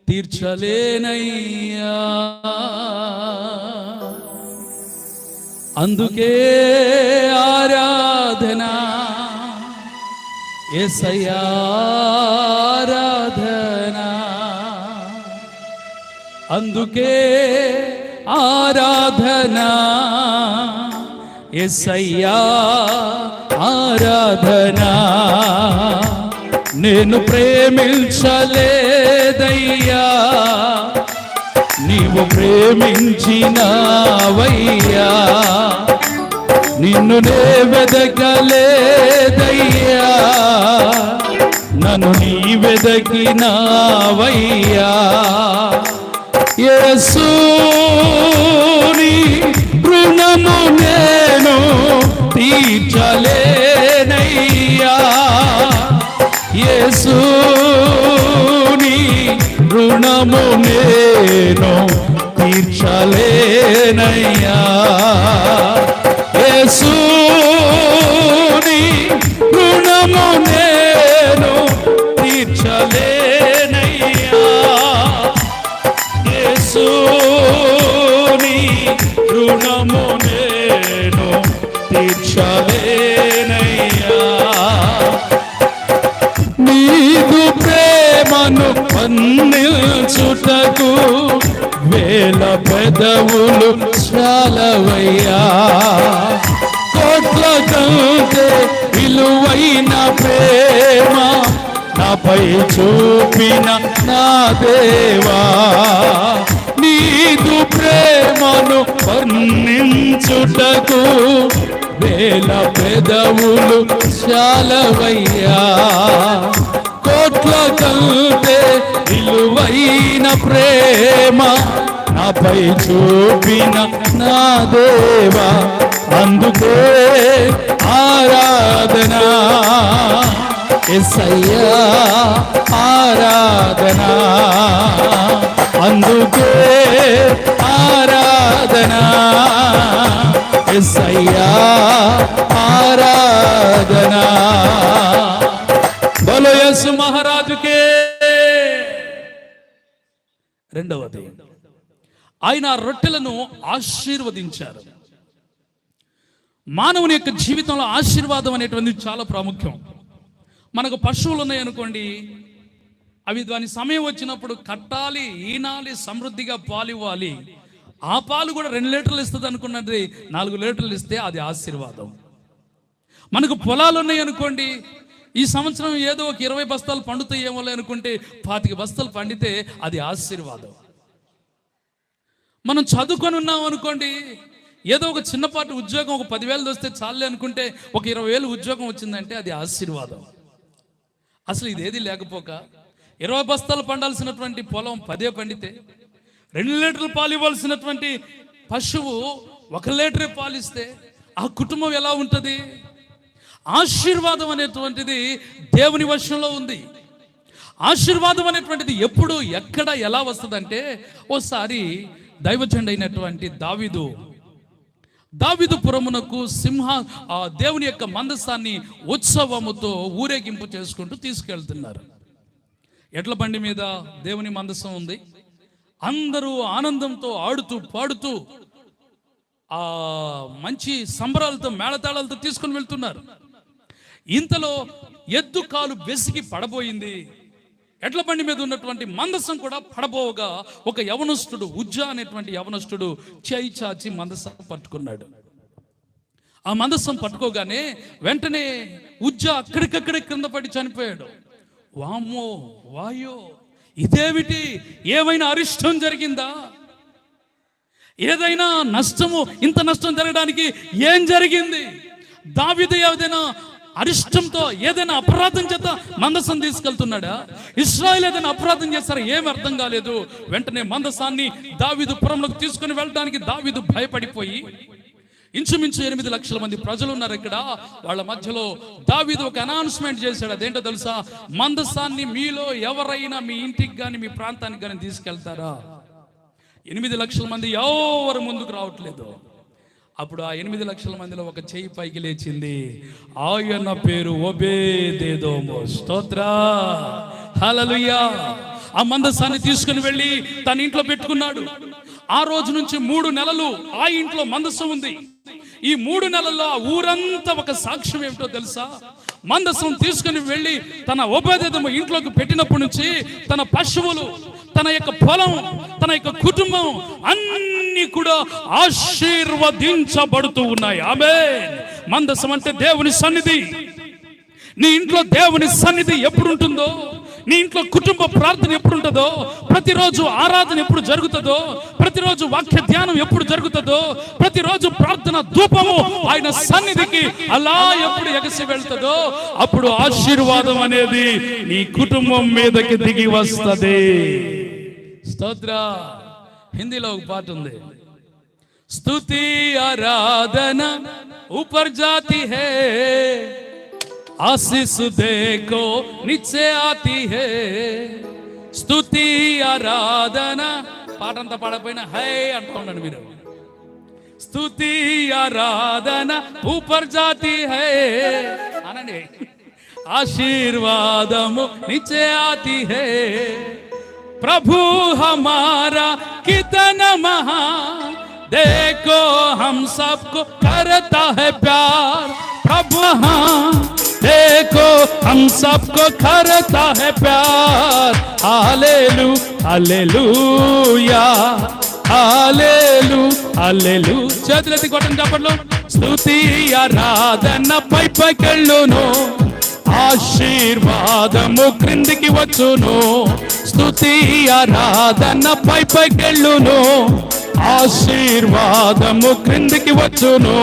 తీర్చలేనయ్యా, అందుకే ఆరాధనా యేసయ్యా ఆరాధనా, అందుకే ఆరాధనా యేసయ్యా ఆరాధనా, నేను ప్రేమించలేదయ్యా నీవు ప్రేమించినావయ్యా, నిన్ను నే వెదకలేదయ్యా నన్ను నీ వెదకినావయ్యా, యేసు నీ రుణము నేను తీర్చలేనయ్యా, యేసు నీ రుణము నేను తీర్చలేనయ్యా, యేసు నీ రుణము నేను తీర్చలేనయ్యా, యేసు నీ రుణము నేను తీర్చలేనయ్యా, నీదు ప్రేమను వర్ణించుటకు వేల పెదవులు చాలవయ్యా, కోట్ల కంటే విలువైన ప్రేమ నాపై చూపిన నా దేవా, నీదు ప్రేమను వర్ణించుటకు వేల పెదవులు చాలవయ్యా, కోట్ల కంటే విలువైన ప్రేమ నాపై చూపిన నా దేవా, అందుకే ఆరాధనా యేసయ్యా ఆరాధనా, అందుకే ఆరాధనా యేసయ్యా ఆరాధనా, బోలో యేసు మహారాజుకే. రెండవది, ఆయన రొట్టెలను ఆశీర్వదించారు. మానవుని యొక్క జీవితంలో ఆశీర్వాదం అనేటువంటిది చాలా ప్రాముఖ్యం. మనకు పశువులు ఉన్నాయనుకోండి, అవి దాని సమయం వచ్చినప్పుడు కట్టాలి, ఈనాలి, సమృద్ధిగా పాలు ఇవ్వాలి. ఆ పాలు కూడా 2 లీటర్లు ఇస్తుంది అనుకున్నది 4 లీటర్లు ఇస్తే అది ఆశీర్వాదం. మనకు పొలాలు ఉన్నాయనుకోండి, ఈ సంవత్సరం ఏదో ఒక 20 బస్తాలు పండుతాయేమో అనుకుంటే 25 బస్తాలు పండితే అది ఆశీర్వాదం. మనం చదువుకొని ఉన్నాం అనుకోండి, ఏదో ఒక చిన్నపాటి ఉద్యోగం ఒక 10,000 వస్తే చాలే అనుకుంటే ఒక 20,000 ఉద్యోగం వచ్చిందంటే అది ఆశీర్వాదం. అసలు ఇదేది లేకపోక 20 బస్తాలు పండాల్సినటువంటి పొలం 10 పండితే, 2 లీటర్లు పాలు ఇవ్వాల్సినటువంటి పశువు 1 లీటరే పాలిస్తే ఆ కుటుంబం ఎలా ఉంటుంది? ఆశీర్వాదం అనేటువంటిది దేవుని వశంలో ఉంది. ఆశీర్వాదం అనేటువంటిది ఎప్పుడు ఎక్కడ ఎలా వస్తుందంటే, ఓసారి దైవజనుడు అయినటువంటి దావీదు పురమునకు దేవుని యొక్క మందసాన్ని ఉత్సవముతో ఊరేగింపు చేసుకుంటూ తీసుకెళ్తున్నారు. ఎడ్ల బండి మీద దేవుని మందసం ఉంది. అందరూ ఆనందంతో ఆడుతూ పాడుతూ ఆ మంచి సంబరాలతో మేళతాళాలతో తీసుకుని వెళ్తున్నారు. ఇంతలో ఎద్దు కాలు బెసికి పడబోయింది. ఎడ్ల బండి మీద ఉన్నటువంటి మందసం కూడా పడబోగా ఒక యవనస్తుడు, ఉజ్జా అనేటువంటి యవనస్తుడు చేయి చాచి మందసం పట్టుకున్నాడు. ఆ మందసం పట్టుకోగానే వెంటనే ఉజ్జా అక్కడికక్కడే క్రింద పడి చనిపోయాడు. వామ్మో వాయో, ఇదేమిటి? ఏమైనా అరిష్టం జరిగిందా? ఏదైనా నష్టము, ఇంత నష్టం జరగడానికి ఏం జరిగింది? దావీదు ఏదైనా అరిష్టంతో ఏదైనా అపరాధం చేత మందసం తీసుకెళ్తున్నాడా? ఇశ్రాయేలు ఏదైనా అపరాధం చేస్తారా? ఏమి అర్థం కాలేదు. వెంటనే మందసాన్ని దావీదు పురంలోకి తీసుకుని వెళ్ళడానికి దావీదు భయపడిపోయి ఇంచుమించు 8 లక్షల మంది ప్రజలు ఉన్నారు ఇక్కడ. వాళ్ళ మధ్యలో దావీదు ఒక అనౌన్స్మెంట్ చేశాడు. అదేంటో తెలుసా? మందసాన్ని మీలో ఎవరైనా మీ ఇంటికి కానీ మీ ప్రాంతానికి కానీ తీసుకెళ్తారా? 8 లక్షల మంది ఎవరు ముందుకు రావట్లేదు. అప్పుడు ఆ 8 లక్షల మందిలో ఒక చెయ్యి పైకి లేచింది. ఆయన పేరు ఓబేదెదోము. స్తోత్ర, హల్లెలూయా. ఆ మందసాన్ని తీసుకుని వెళ్ళి తన ఇంట్లో పెట్టుకున్నాడు. ఆ రోజు నుంచి 3 నెలలు ఆ ఇంట్లో మందసం ఉంది. ఈ 3 నెలల్లో ఆ ఊరంతా ఒక సాక్ష్యం ఏమిటో తెలుసా? మందసం తీసుకుని వెళ్ళి తన ఓబేదెదోము ఇంట్లోకి పెట్టినప్పటి నుంచి తన పశువులు, తన యొక్క పొలం, తన యొక్క కుటుంబం అన్ని కూడా ఆశీర్వదించబడుతూ ఉన్నాయి. ఆమేన్. మందసం అంటే దేవుని సన్నిధి. నీ ఇంట్లో దేవుని సన్నిధి ఎప్పుడు ఉంటుందో, నీ ఇంట్లో కుటుంబ ప్రార్థన ఎప్పుడు ఉంటుందో, ప్రతిరోజు ఆరాధన ఎప్పుడు జరుగుతుందో, ప్రతిరోజు వాక్య ధ్యానం ఎప్పుడు జరుగుతుందో, ప్రతిరోజు ప్రార్థన ధూపము ఆయన సన్నిధికి అలా ఎప్పుడు ఎగసి వెళ్తుందో, అప్పుడు ఆశీర్వాదం అనేది నీ కుటుంబం మీదకి దిగి వస్తుంది. స్తోత్ర. హిందీలో ఒక పాట ఉంది. స్తుతి ఆరాధన ऊपर जाती है, आशीष देखो नीचे आती है. స్తుతి ఆరాధన పాటంతా పాడపోయినా హై అంటూ ఉండండి మీరు. స్తుతి ఆరాధన ऊपर जाती है అనండి. ఆశీర్వాదము नीचे आती है. प्रभु हमारा कितना महान, देखो हम सबको करता है प्यार. प्रभु हाँ देखो हम सबको करता है प्यार. हालेलू हालेलूया हालेलू हालेलू. చేతులెత్తి కొట్టండి చప్పట్లు. స్తుతి ఆరాధన పైకెళ్ళును, ఆశీర్వాదము క్రిందికి వచ్చును. స్తుతి ఆరాధన పైకెళ్ళును, ఆశీర్వాదము క్రిందికి వచ్చును.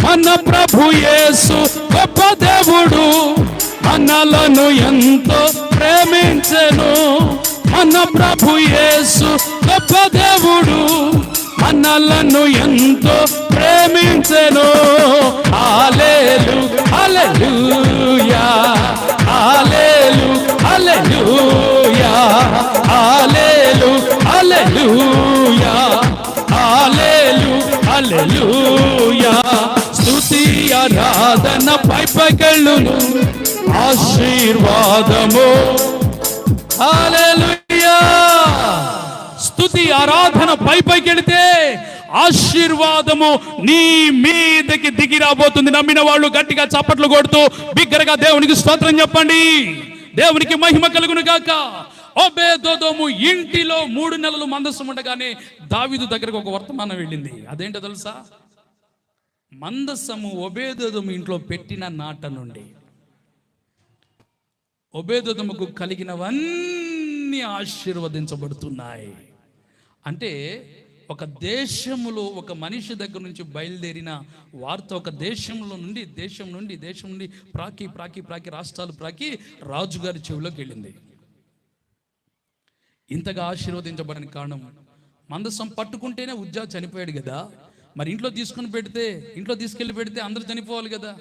మన ప్రభు యేసు గొప్ప దేవుడు, మనలను ఎంతో ప్రేమించెను. మన ప్రభు యేసు గొప్ప దేవుడు, మనలను ఎంతో ప్రేమించెను. హల్లెలూ హల్లెలూయా హల్లెలూ హల్లెలూయా హల్లెలూ హల్లెలూయా హల్లెలూ హల్లెలూయా. స్తుతి ఆరాధన పైకెళ్ళును, ఆశీర్వాదము. హల్లెలూయా. స్తుతి ఆరాధన పైకెళితే ఆశీర్వాదము నీ మీదకి దిగి రాబోతుంది. నమ్మిన వాళ్ళు గట్టిగా చప్పట్లు కొడుతూ బిగ్గరగా దేవునికి స్తోత్రం చెప్పండి. దేవునికి మహిమ కలుగును గాక. ఓబేదెదోము ఇంటిలో 3 నెలలు మందసం ఉండగానే దావీదు దగ్గరకు ఒక వర్తమానం వెళ్ళింది. అదేంటో తెలుసా? మందసము ఓబేదెదోము ఇంట్లో పెట్టిన నాట నుండి ఓబేదెదోముకు కలిగినవన్నీ ఆశీర్వదించబడుతున్నాయి. అంటే ఒక దేశములో ఒక మనిషి దగ్గర నుంచి బయలుదేరిన వార్త ఒక దేశం నుండి ప్రాకి రాష్ట్రాలు ప్రాకి రాజుగారి చెవిలోకి వెళ్ళింది. ఇంతగా ఆశీర్వదించబడిన కారణం మందసం పట్టుకుంటేనే ఉజ్జా చనిపోయాడు కదా. మరి ఇంట్లో తీసుకెళ్ళి పెడితే అందరూ చనిపోవాలి కదా.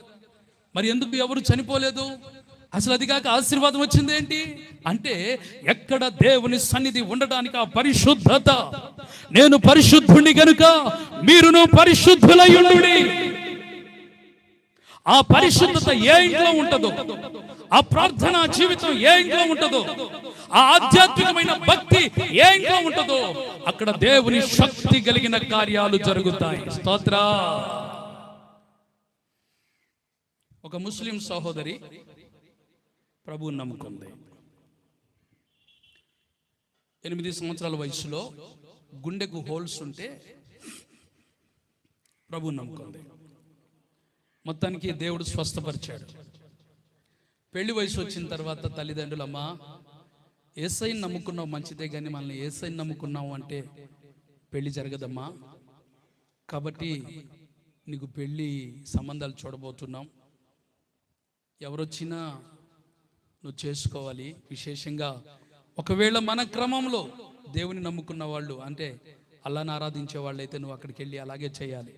మరి ఎందుకు ఎవరు చనిపోలేదు? అసలు అది కాక ఆశీర్వాదం వచ్చింది ఏంటి అంటే, ఎక్కడ దేవుని సన్నిధి ఉండడానికి ఆ పరిశుద్ధత. నేను పరిశుద్ధుని గనుక మీరును పరిశుద్ధులై ఉండుడి. ఆ పరిశుద్ధత ఏ ఇంట్లో ఉంటుందో, ఆ ప్రార్థనా జీవితం ఏ ఇంట్లో ఉంటుందో, ఆ ఆధ్యాత్మికమైన భక్తి ఏ ఇంట్లో ఉంటుందో, అక్కడ దేవుని శక్తి కలిగిన కార్యాలు జరుగుతాయి. స్తోత్ర. ఒక ముస్లిం సహోదరి ప్రభువుని నమ్ముకుంది. 8 సంవత్సరాల వయసులో గుండెకు హోల్స్ ఉంటే ప్రభువుని నమ్ముకుంది. మొత్తానికి దేవుడు స్వస్థపరిచాడు. పెళ్లి వయసు వచ్చిన తర్వాత తల్లిదండ్రులు, అమ్మా యేసయ్యని నమ్ముకున్నావు మంచిదే, కానీ మనల్ని యేసయ్యని నమ్ముకున్నావు అంటే పెళ్లి జరగదమ్మా. కాబట్టి నీకు పెళ్లి సంబంధాలు చూడబోతున్నాం, ఎవరొచ్చినా నువ్వు చేసుకోవాలి. విశేషంగా ఒకవేళ మన క్రమంలో దేవుని నమ్ముకున్న వాళ్ళు అంటే అల్లాహ్ని ఆరాధించే వాళ్ళు అయితే నువ్వు అక్కడికి వెళ్ళి అలాగే చేయాలి.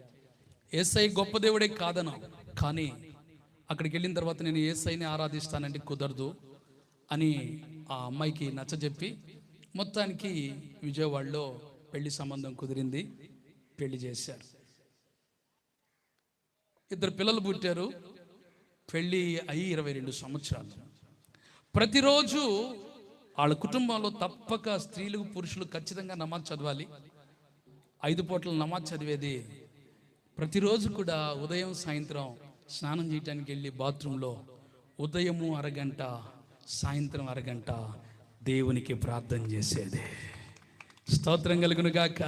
యేసయ్య గొప్ప దేవుడే కాదను, కానీ అక్కడికి వెళ్ళిన తర్వాత నేను యేసయ్యని ఆరాధిస్తానంటే కుదరదు అని ఆ అమ్మాయికి నచ్చజెప్పి మొత్తానికి విజయవాడలో పెళ్లి సంబంధం కుదిరింది, పెళ్లి చేశారు. 2 పిల్లలు పుట్టారు. పెళ్ళి అయ్యి 22 సంవత్సరాలు. ప్రతిరోజు వాళ్ళ కుటుంబంలో తప్పక స్త్రీలు పురుషులు ఖచ్చితంగా నమాజ్ చదవాలి. 5 పూటలు నమాజ్ చదివేది. ప్రతిరోజు కూడా ఉదయం సాయంత్రం స్నానం చేయడానికి వెళ్ళి బాత్రూంలో ఉదయము అరగంట, సాయంత్రం అరగంట దేవునికి ప్రార్థన చేసేది. స్తోత్రం కలుగును గాక.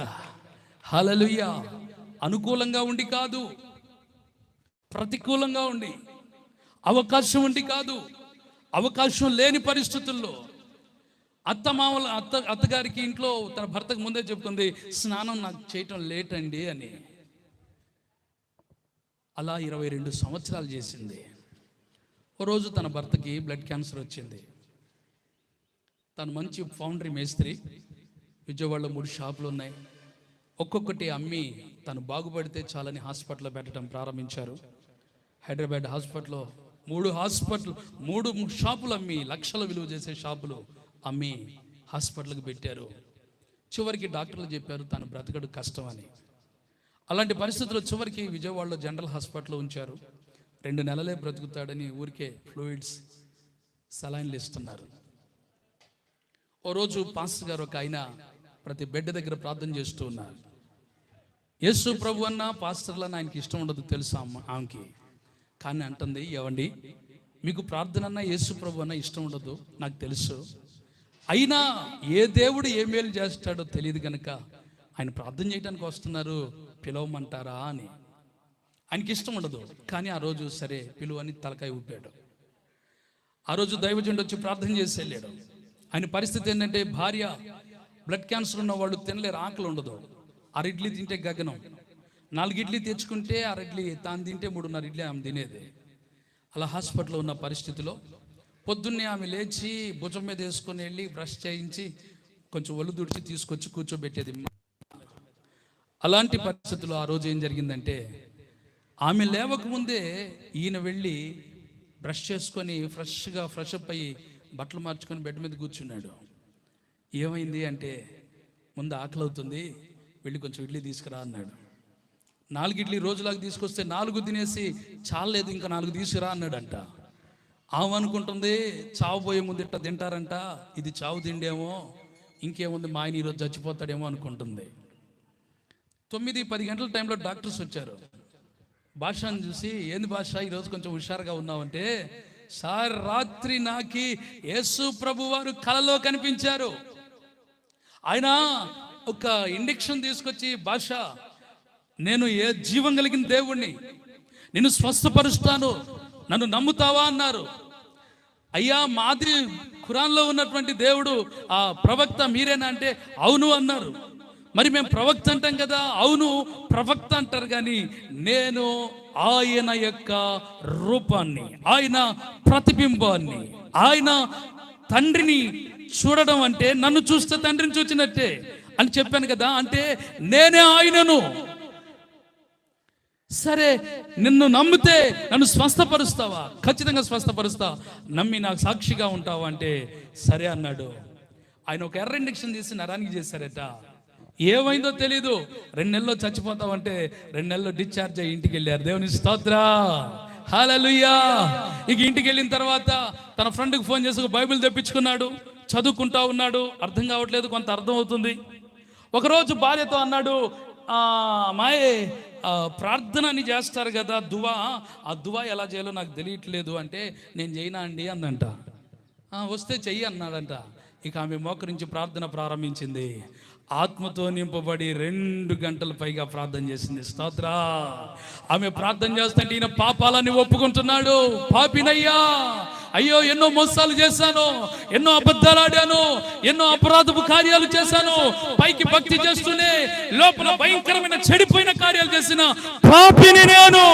హల్లెలూయా. అనుకూలంగా ఉండి కాదు, ప్రతికూలంగా ఉండి, అవకాశం ఉండి కాదు, అవకాశం లేని పరిస్థితుల్లో అత్తగారికి ఇంట్లో తన భర్తకు ముందే చెప్తుంది, స్నానం నాకు చేయటం లేట్ అండి అని. అలా 22 సంవత్సరాలు చేసింది. ఓ రోజు తన భర్తకి బ్లడ్ క్యాన్సర్ వచ్చింది. తను మంచి ఫౌండరీ మేస్త్రి. విజయవాడలో 3 షాపులు ఉన్నాయి. ఒక్కొక్కటి అమ్మి తను బాగుపడితే చాలని హాస్పిటల్లో పెట్టడం ప్రారంభించారు. హైదరాబాద్ హాస్పిటల్లో 3 షాపులు అమ్మి, లక్షల విలువ చేసే షాపులు అమ్మి హాస్పిటల్కి పెట్టారు. చివరికి డాక్టర్లు చెప్పారు తను బ్రతకడు కష్టం అని. అలాంటి పరిస్థితుల్లో చివరికి విజయవాడలో జనరల్ హాస్పిటల్లో ఉంచారు. 2 నెలలే బ్రతుకుతాడని ఊరికే ఫ్లూయిడ్స్, సలైన్లు ఇస్తున్నారు. ఓ రోజు పాస్టర్ గారు ఒక ఆయన ప్రతి బెడ్ దగ్గర ప్రార్థన చేస్తూ ఉన్నారు. యేసు ప్రభు అన్న పాస్టర్లన్న ఆయనకి ఇష్టం ఉండదు తెలుసా ఆమెకి. కానీ అంటుంది, ఏవండి మీకు ప్రార్థన అన్న యేసు ప్రభు అన్న ఇష్టం ఉండదు నాకు తెలుసు, అయినా ఏ దేవుడు ఏ మేలు చేస్తాడో తెలియదు కనుక ఆయన ప్రార్థన చేయడానికి వస్తున్నారు, పిలవమంటారా అని. ఆయనకి ఇష్టం ఉండదు. కానీ ఆ రోజు సరే పిలువని తలకాయ ఊపాడు. ఆ రోజు దైవజనుడు వచ్చి ప్రార్థన చేసి వెళ్ళాడు. ఆయన పరిస్థితి ఏంటంటే, భార్య బ్లడ్ క్యాన్సర్ ఉన్న వాళ్ళు తినలేరు, ఆకలి ఉండదు. 6 ఇడ్లీ తింటే గగనం, 4 ఇడ్లీ తెచ్చుకుంటే 6 ఇడ్లీ తాను తింటే 3.5 ఇడ్లీ ఆమె తినేది. అలా హాస్పిటల్లో ఉన్న పరిస్థితిలో పొద్దున్నే ఆమె లేచి భుజం మీద వేసుకొని వెళ్ళి బ్రష్ చేయించి కొంచెం ఒళ్ళు దుడిచి తీసుకొచ్చి కూర్చోబెట్టేది. అలాంటి పరిస్థితుల్లో ఆ రోజు ఏం జరిగిందంటే, ఆమె లేవకముందే ఈయన వెళ్ళి బ్రష్ చేసుకొని ఫ్రెష్ అప్ అయ్యి బట్టలు మార్చుకొని బెడ్ మీద కూర్చున్నాడు. ఏమైంది అంటే, ముందు ఆకలి అవుతుంది, వెళ్ళి కొంచెం ఇడ్లీ తీసుకురా అన్నాడు. 4 ఇడ్లీ రోజులాగా తీసుకొస్తే 4 తినేసి చాలేదు, ఇంకా 4 తీసుకురా అన్నాడంట. ఆమె అనుకుంటుంది, చావు పోయే ముందు ఇట్ట తింటారంట, ఇది చావు తిండేమో, ఇంకేముంది మా ఆయన ఈరోజు చచ్చిపోతాడేమో అనుకుంటుంది. 9-10 గంటల టైంలో డాక్టర్స్ వచ్చారు. భాషను చూసి, ఏంది భాష ఈరోజు కొంచెం హుషారుగా ఉన్నావంటే, సార్ రాత్రి నాకి యేసు ప్రభు వారు కలలో కనిపించారు. ఆయన ఒక ఇంజెక్షన్ తీసుకొచ్చి, భాష నేను ఏ జీవం కలిగిన దేవుణ్ణి, నేను స్వస్థపరుస్తాను, నన్ను నమ్ముతావా అన్నారు. అయ్యా మాది ఖురాన్లో ఉన్నటువంటి దేవుడు ఆ ప్రవక్త మీరేనా అంటే అవును అన్నారు. మరి మేము ప్రవక్త అంటాం కదా, అవును ప్రవక్త అంటారు, కానీ నేను ఆయన యొక్క రూపాన్ని, ఆయన ప్రతిబింబాన్ని, ఆయన తండ్రిని చూడడం అంటే నన్ను చూస్తే తండ్రిని చూచినట్టే అని చెప్పాను కదా. అంటే నేనే ఆయనను. సరే నిన్ను నమ్మితే నన్ను స్వస్థపరుస్తావా? ఖచ్చితంగా స్వస్థపరుస్తా, నమ్మి నాకు సాక్షిగా ఉంటావా అంటే సరే అన్నాడు. ఆయన ఒక ఎర్ర ఇంజెక్షన్ తీసి నరానికి చేశారట. ఏమైందో తెలీదు. 2 నెలల్లో చచ్చిపోతావంటే 2 నెలల్లో డిశ్చార్జ్ అయ్యి ఇంటికి వెళ్ళారు. దేవుని స్తోత్ర, హల్లెలూయా. ఇక ఇంటికి వెళ్ళిన తర్వాత తన ఫ్రెండ్కి ఫోన్ చేసి బైబిల్ తెప్పించుకున్నాడు, చదువుకుంటా ఉన్నాడు. అర్థం కావట్లేదు, కొంత అర్థం అవుతుంది. ఒకరోజు భార్యతో అన్నాడు, మాయే ప్రార్థన అని చేస్తారు కదా దువా, ఆ దువా ఎలా చేయాలో నాకు తెలియట్లేదు అంటే, నేను చేయనా అండి అందంట. వస్తే చెయ్యి అన్నాడంట. ఇక ఆమె మోకరించి ప్రార్థన ప్రారంభించింది. ఆత్మతో నింపబడి 2 గంటల పైగా ప్రార్థన చేసింది. స్తోత్ర. ఆమె ప్రార్థన చేస్తుంటే ఈయన పాపాలని ఒప్పుకుంటున్నాడు. పాపినయ్యా, అయ్యో ఎన్నో మోసాలు చేశాను, ఎన్నో అబద్ధాలు ఆడాను, ఎన్నో అపరాధపు కార్యాలు చేశాను, పైకి భక్తి చేస్తూనే లోపల భయంకరమైన చెడిపోయిన కార్యాలు చేసిన పాపిని నేను.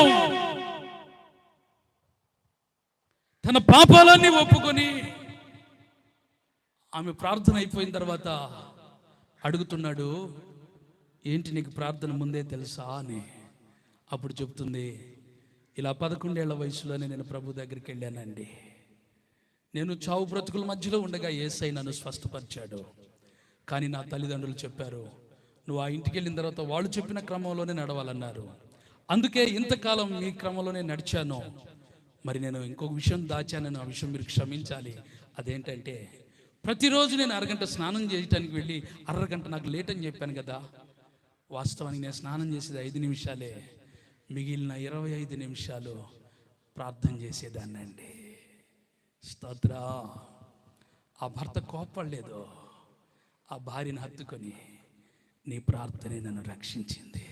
తన పాపాలన్నీ ఒప్పుకొని ఆమె ప్రార్థన అయిపోయిన తర్వాత అడుగుతున్నాడు, ఏంటి నీకు ప్రార్థన ముందే తెలుసా అని. అప్పుడు చెప్తుంది, ఇలా 11 ఏళ్ల వయసులోనే నేను ప్రభు దగ్గరికి వెళ్ళానండి. నేను చావు బ్రతుకుల మధ్యలో ఉండగా యేసయ్య నన్ను స్వస్థపరిచాడు. కానీ నా తల్లిదండ్రులు చెప్పారు, నువ్వు ఆ ఇంటికి వెళ్ళిన తర్వాత వాళ్ళు చెప్పిన క్రమంలోనే నడవాలన్నారు. అందుకే ఇంతకాలం మీ క్రమంలోనే నడిచాను. మరి నేను ఇంకొక విషయం దాచానని, ఆ విషయం మీరు క్షమించాలి. అదేంటంటే, ప్రతిరోజు నేను అరగంట స్నానం చేయడానికి వెళ్ళి అరగంట నాకు లేట్ అని చెప్పాను కదా. వాస్తవానికి నేను స్నానం చేసేది 5 నిమిషాలే. మిగిలిన 25 నిమిషాలు ప్రార్థన చేసేదాన్నండి. స్తోత్ర. ఆ భర్త కోప్పడలేదు. ఆ భార్యను హత్తుకొని, నీ ప్రార్థనే నన్ను రక్షించింది,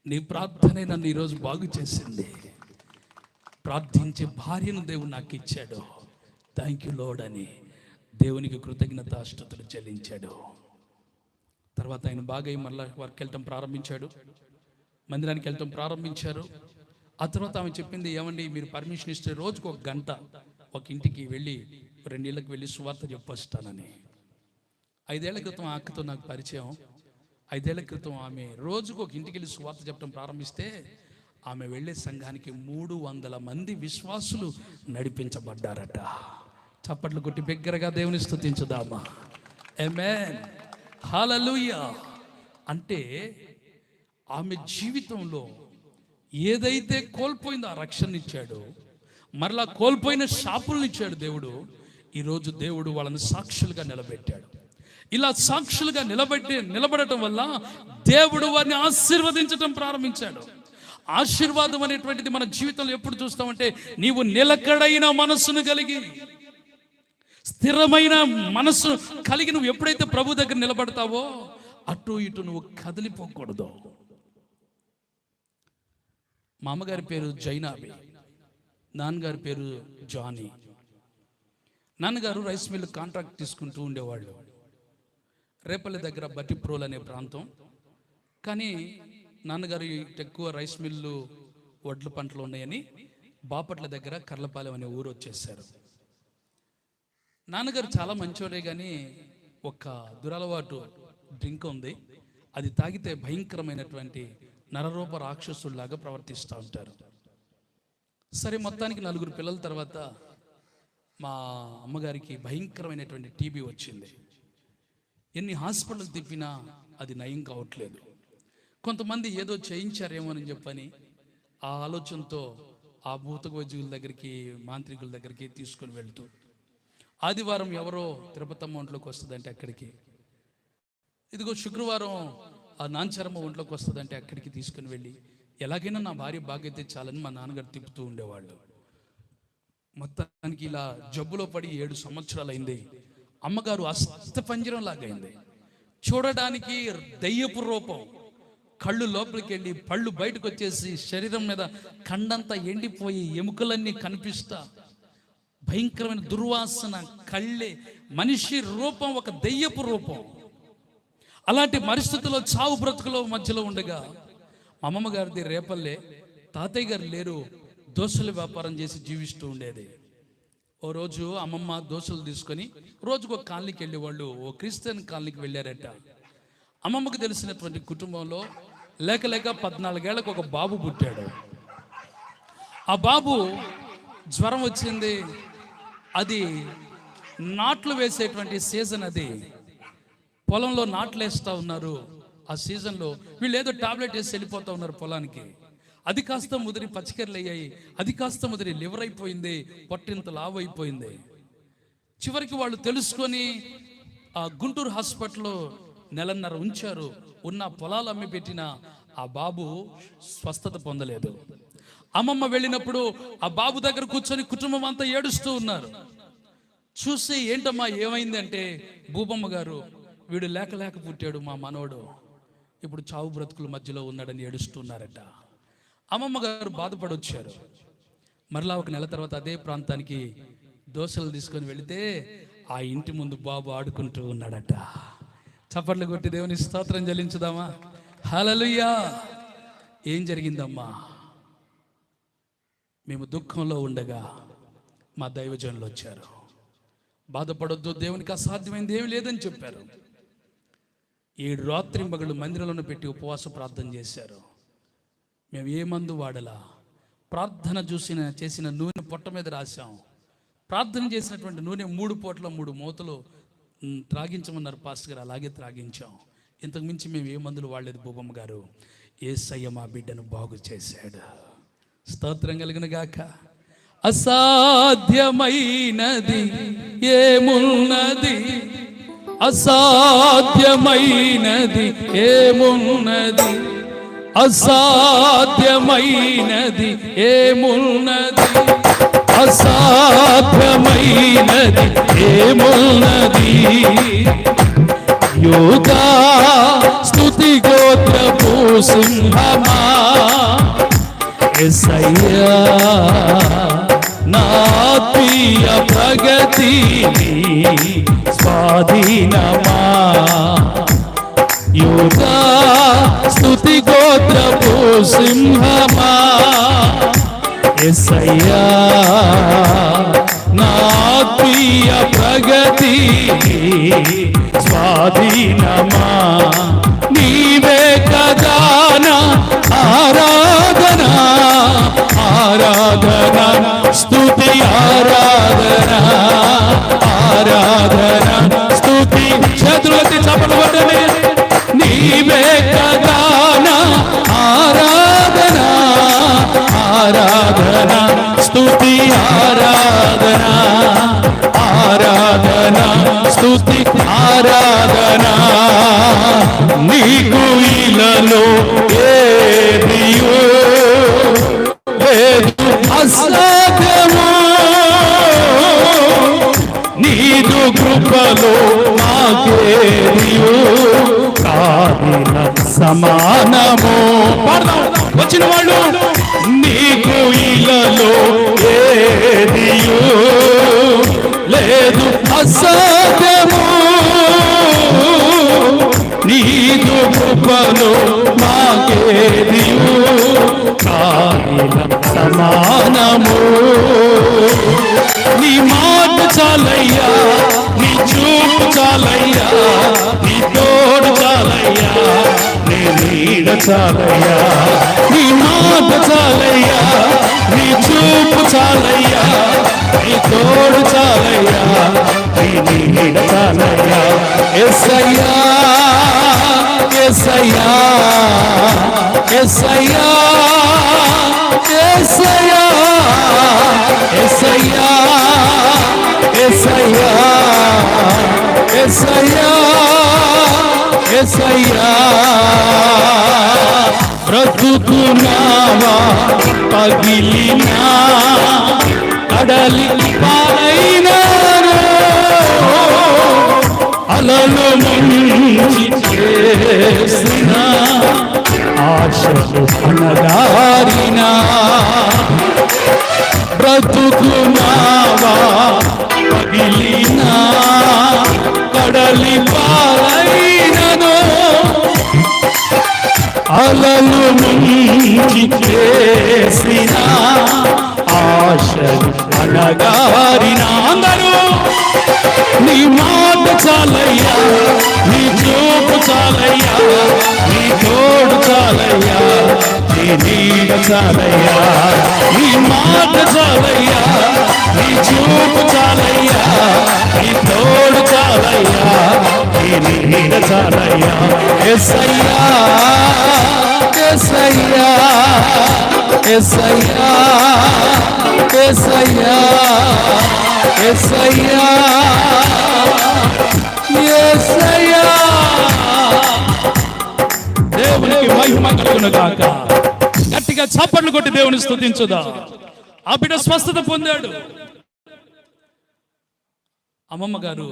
నీ ప్రార్థనే నన్ను ఈరోజు బాగు చేసింది, ప్రార్థించే భార్యను దేవుడు నాకు ఇచ్చాడు, థ్యాంక్ యూ లార్డ్ అని దేవునికి కృతజ్ఞతాస్తుతులు చెల్లించాడు. తర్వాత ఆయన బాగా మళ్ళీ వర్క్ వెళ్ళటం ప్రారంభించాడు, మందిరానికి వెళ్ళటం ప్రారంభించారు. ఆ తర్వాత ఆమె చెప్పింది, ఏమండి మీరు పర్మిషన్ ఇస్తే రోజుకు 1 గంట ఒక ఇంటికి వెళ్ళి 2 ఇళ్ళకి వెళ్ళి సువార్త చెప్పొస్తానని. 5 ఏళ్ల క్రితం ఆ అక్కతో నాకు పరిచయం. 5 ఏళ్ల క్రితం ఆమె రోజుకు ఒక ఇంటికి వెళ్ళి సువార్త చెప్పడం ప్రారంభిస్తే ఆమె వెళ్ళే సంఘానికి 300 మంది విశ్వాసులు నడిపించబడ్డారట. చప్పట్లు కొట్టి బిగ్గరగా దేవుని స్తుతించుదామా. ఆమేన్, హల్లెలూయా. అంటే ఆమె జీవితంలో ఏదైతే కోల్పోయిందో ఆ రక్షణ ఇచ్చాడు, మరలా కోల్పోయిన శాపులను ఇచ్చాడు దేవుడు. ఈరోజు దేవుడు వాళ్ళని సాక్షులుగా నిలబెట్టాడు. ఇలా సాక్షులుగా నిలబడటం వల్ల దేవుడు వారిని ఆశీర్వదించడం ప్రారంభించాడు. ఆశీర్వాదం అనేటువంటిది మన జీవితంలో ఎప్పుడు చూస్తామంటే, నీవు నిలకడైన మనస్సును కలిగి, స్థిరమైన మనస్సు కలిగి నువ్వు ఎప్పుడైతే ప్రభు దగ్గర నిలబడతావో అటు ఇటు నువ్వు కదిలిపోకూడదు. మా అమ్మగారి పేరు జైనాబి, నాన్నగారి పేరు జానీ. నాన్నగారు రైస్ మిల్ కాంట్రాక్ట్ తీసుకుంటూ ఉండేవాళ్ళు. రేపల్లి దగ్గర బట్టిప్రోల్ అనే ప్రాంతం. కానీ నాన్నగారు ఎక్కువ రైస్ మిల్లు వడ్ల పంటలు ఉన్నాయని బాపట్ల దగ్గర కర్లపాలెం అనే ఊరు వచ్చేసారు. నాన్నగారు చాలా మంచివాడే, కానీ ఒక దురలవాటు డ్రింక్ ఉంది. అది తాగితే భయంకరమైనటువంటి నరరూప రాక్షసుల్లాగా ప్రవర్తిస్తూ ఉంటారు. సరే, మొత్తానికి 4 పిల్లల తర్వాత మా అమ్మగారికి భయంకరమైనటువంటి టీబీ వచ్చింది. ఎన్ని హాస్పిటల్ తిప్పినా అది నయం కావట్లేదు. కొంతమంది ఏదో చేయించారేమోనని చెప్పని ఆ ఆలోచనతో ఆ భూతక వైద్యుల దగ్గరికి, మాంత్రికుల దగ్గరికి తీసుకొని వెళ్తూ, ఆదివారం ఎవరో తిరుపతమ్మ ఒంట్లోకి వస్తుందంటే అక్కడికి, ఇదిగో శుక్రవారం ఆ నాంచరమ్మ ఒంట్లోకి వస్తుందంటే అక్కడికి తీసుకుని వెళ్ళి, ఎలాగైనా నా భార్య బాగైతే చాలని మా నాన్నగారు తిప్పుతూ ఉండేవాళ్ళు. మొత్తానికి ఇలా జబ్బులో పడి 7 సంవత్సరాలు అయింది. అమ్మగారు అస్థిపంజరం లాగైంది. చూడడానికి దయ్యపు రూపం, కళ్ళు లోపలికి వెళ్ళి పళ్ళు బయటకు వచ్చేసి శరీరం మీద కండంతా ఎండిపోయి ఎముకలన్నీ కనిపిస్తా, భయంకరమైన దుర్వాసన, కళ్ళే, మనిషి రూపం ఒక దయ్యపు రూపం. అలాంటి పరిస్థితుల్లో చావు బ్రతుకులో మధ్యలో ఉండగా మా అమ్మమ్మ గారిది రేపల్లే, తాతయ్య గారు లేరు, దోశల వ్యాపారం చేసి జీవిస్తూ ఉండేది. ఓ రోజు అమ్మమ్మ దోశలు తీసుకొని రోజుకు ఒక కాలనీకి వెళ్ళేవాళ్ళు. ఓ క్రిస్టియన్ కాలనీకి వెళ్ళారట. అమ్మమ్మకు తెలిసినటువంటి కుటుంబంలో లేక 14 ఏళ్లకు ఒక బాబు పుట్టాడు. ఆ బాబు జ్వరం వచ్చింది. అది నాట్లు వేసేటువంటి సీజన్, అది పొలంలో నాట్లు వేస్తూ ఉన్నారు. ఆ సీజన్లో వీళ్ళు ఏదో టాబ్లెట్ వేసి వెళ్ళిపోతూ ఉన్నారు పొలానికి. అది కాస్త ముదిరి పచ్చికర్లు అయ్యాయి, అది కాస్త ముదిరి లివర్ అయిపోయింది, పొట్టింత లావు అయిపోయింది. చివరికి వాళ్ళు తెలుసుకొని ఆ గుంటూరు హాస్పిటల్లో 1.5 నెలలు ఉంచారు. ఉన్న పొలాలు అమ్మి పెట్టిన ఆ బాబు స్వస్థత పొందలేదు. అమ్మమ్మ వెళ్ళినప్పుడు ఆ బాబు దగ్గర కూర్చొని కుటుంబం అంతా ఏడుస్తూ ఉన్నారు. చూసి, ఏంటమ్మా ఏమైంది అంటే, భూపమ్మ గారు, వీడు లేక పుట్టాడు మా మనోడు, ఇప్పుడు చావు బ్రతుకుల మధ్యలో ఉన్నాడని ఏడుస్తున్నారట. అమ్మమ్మ గారు బాధపడొచ్చారు. మరలా 1 నెల తర్వాత అదే ప్రాంతానికి దోశలు తీసుకొని వెళితే ఆ ఇంటి ముందు బాబు ఆడుకుంటూ ఉన్నాడట. చప్పట్లు కొట్టి దేవుని స్తోత్రం చెల్లించుదామా. హల్లెలూయా. ఏం జరిగిందమ్మా? మేము దుఃఖంలో ఉండగా మా దైవజనులు వచ్చారు. బాధపడొద్దు, దేవునికి అసాధ్యమైంది ఏమి లేదని చెప్పారు. 7 రాత్రింబగళ్ళు మందిరంలో పెట్టి ఉపవాస ప్రార్థన చేశారు. మేము ఏ మందు వాడలా, ప్రార్థన చేసిన నూనె పొట్ట మీద రాసాం. ప్రార్థన చేసినటువంటి నూనె 3 పూట్ల 3 మూతలు త్రాగించమన్నారు పాస్టర్ గారు, అలాగే త్రాగించాం. ఇంతకు మించి మేము ఏ మందులు వాడలేదు బూబమ్మ గారు. యేసయ్య మా బిడ్డను బాగు చేశాడు. స్తోత్రం కలుగును గాక. అసాధ్యమైనది ఏమున్నది, అసాధ్యమైనది ఏమున్నది, అసాధ్యమైనది ఏమున్నది, అసాధ్యమైనది ఏమున్నది. యూదా స్తుతి గోత్రపు సింహమా, యేసయ్యా నా ఆత్మీయ ప్రగతి స్వాధీనమా. యూదా స్తుతి గోత్రపు సింహమా, యేసయ్యా నా ఆత్మీయ ప్రగతి స్వాధీనమా. నీవే కదా నా ఆరాధన, ఆరాధన స్తుతి ఆరాధన, ఆరాధన స్తుతి. చేతులెత్తి చప్పట్లు కొట్టండి. నీవే కదా నా ఆరాధన, ఆరాధన స్తుతి ఆరాధన, ఆరాధన స్తుతి ఆరాధన. నీకు ఇలలో ఏదియో లేదు అసాధ్యము, నీదు కృపలో మాకేదియో కాదిన సమానము. వచ్చిన వాళ్ళు నీకు ఇలలో ఏదియో లేదు అసాధ్యము, నీదు కృపలో మాకేదియో కాదిన సమానము. నీ మాట చాలయ్యా, నీ చూపు చాలయ్యా, నీ తోడు చాలయ్యా, నీ నీడ చాలయ్యా. నీ మాట చాలయ్యా, నీ చూపు చాలయ్యా, నీ తోడు చాలయ్యా, నీ నీడ చాలయ్యా. యేసయ్యా యేసయ్యా యేసయ్యా యేసయ్యా యేసయ్యా యేసయ్యా యేసయ్యా యేసయ్యా. బ్రతుకున్నావా పగిలినా కడలి పాలైనాను, అలలు ముంచి చేసిన ఆశలు అనగారినా. బ్రతుకున్నావా పగిలినా కడలి పాలైనను, అలలు ముంచి చేసిన ఆశలు అనగారినా. అందరూ నీ మాట చాలయ్యా, నీ చూపు చాలయ్యా, నీ తోడు చాలయ్యా, నీ నీడ చాలయ్యా. నీ మాట చాలయ్యా, నీ చూపు చాలయ్యా, నీ తోడు చాలయ్యా, నీ నీడ చాలయ్యా. యేసయ్యా యేసయ్యా యేసయ్యా యేసయ్యా యేసయ్యా యేసయ్యా. దేవునికి మహిమ కలుగును గాక. గట్టిగా చప్పట్లు కొట్టి దేవుని స్తుతించుదా. ఆ బిడ్డ స్వస్థత పొందాడు. అమ్మమ్మ గారు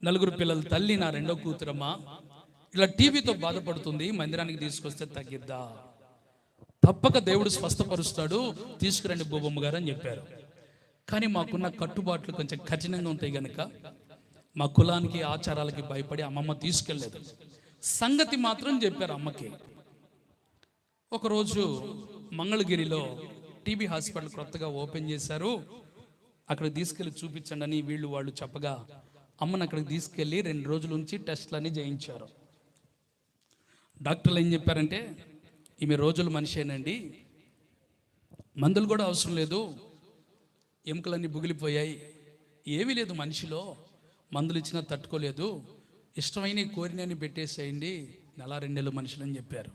4 పిల్లల తల్లి, నా రెండో కూతురమ్మ. ఇలా టీవీతో బాధపడుతుంది, మందిరానికి తీసుకొస్తే తగ్గిద్దా, తప్పక దేవుడు స్వస్థపరుస్తాడు, తీసుకురండి బూబమ్మ గారు అని చెప్పారు. కానీ మాకున్న కట్టుబాట్లు కొంచెం కఠినంగా ఉంటాయి కనుక మా కులానికి ఆచారాలకి భయపడి అమ్మమ్మ తీసుకెళ్ళలేదు. సంగతి మాత్రం చెప్పారు అమ్మకి. ఒకరోజు మంగళగిరిలో టీబీ హాస్పిటల్ కొత్తగా ఓపెన్ చేశారు, అక్కడ తీసుకెళ్ళి చూపించండి అని వీళ్ళు వాళ్ళు చెప్పగా అమ్మని అక్కడికి తీసుకెళ్ళి 2 రోజుల నుంచి టెస్టులన్నీ చేయించారు. డాక్టర్లు ఏం చెప్పారంటే, ఈమె రోజుల మనిషేనండి, మందులు కూడా అవసరం లేదు, ఎముకలన్నీ బుగిలిపోయాయి, ఏమీ లేదు మనిషిలో, మందులు ఇచ్చినా తట్టుకోలేదు, ఇష్టమైన కోరినని పెట్టేసేయండి, నెల 2 నెలలు మనుషులని చెప్పారు.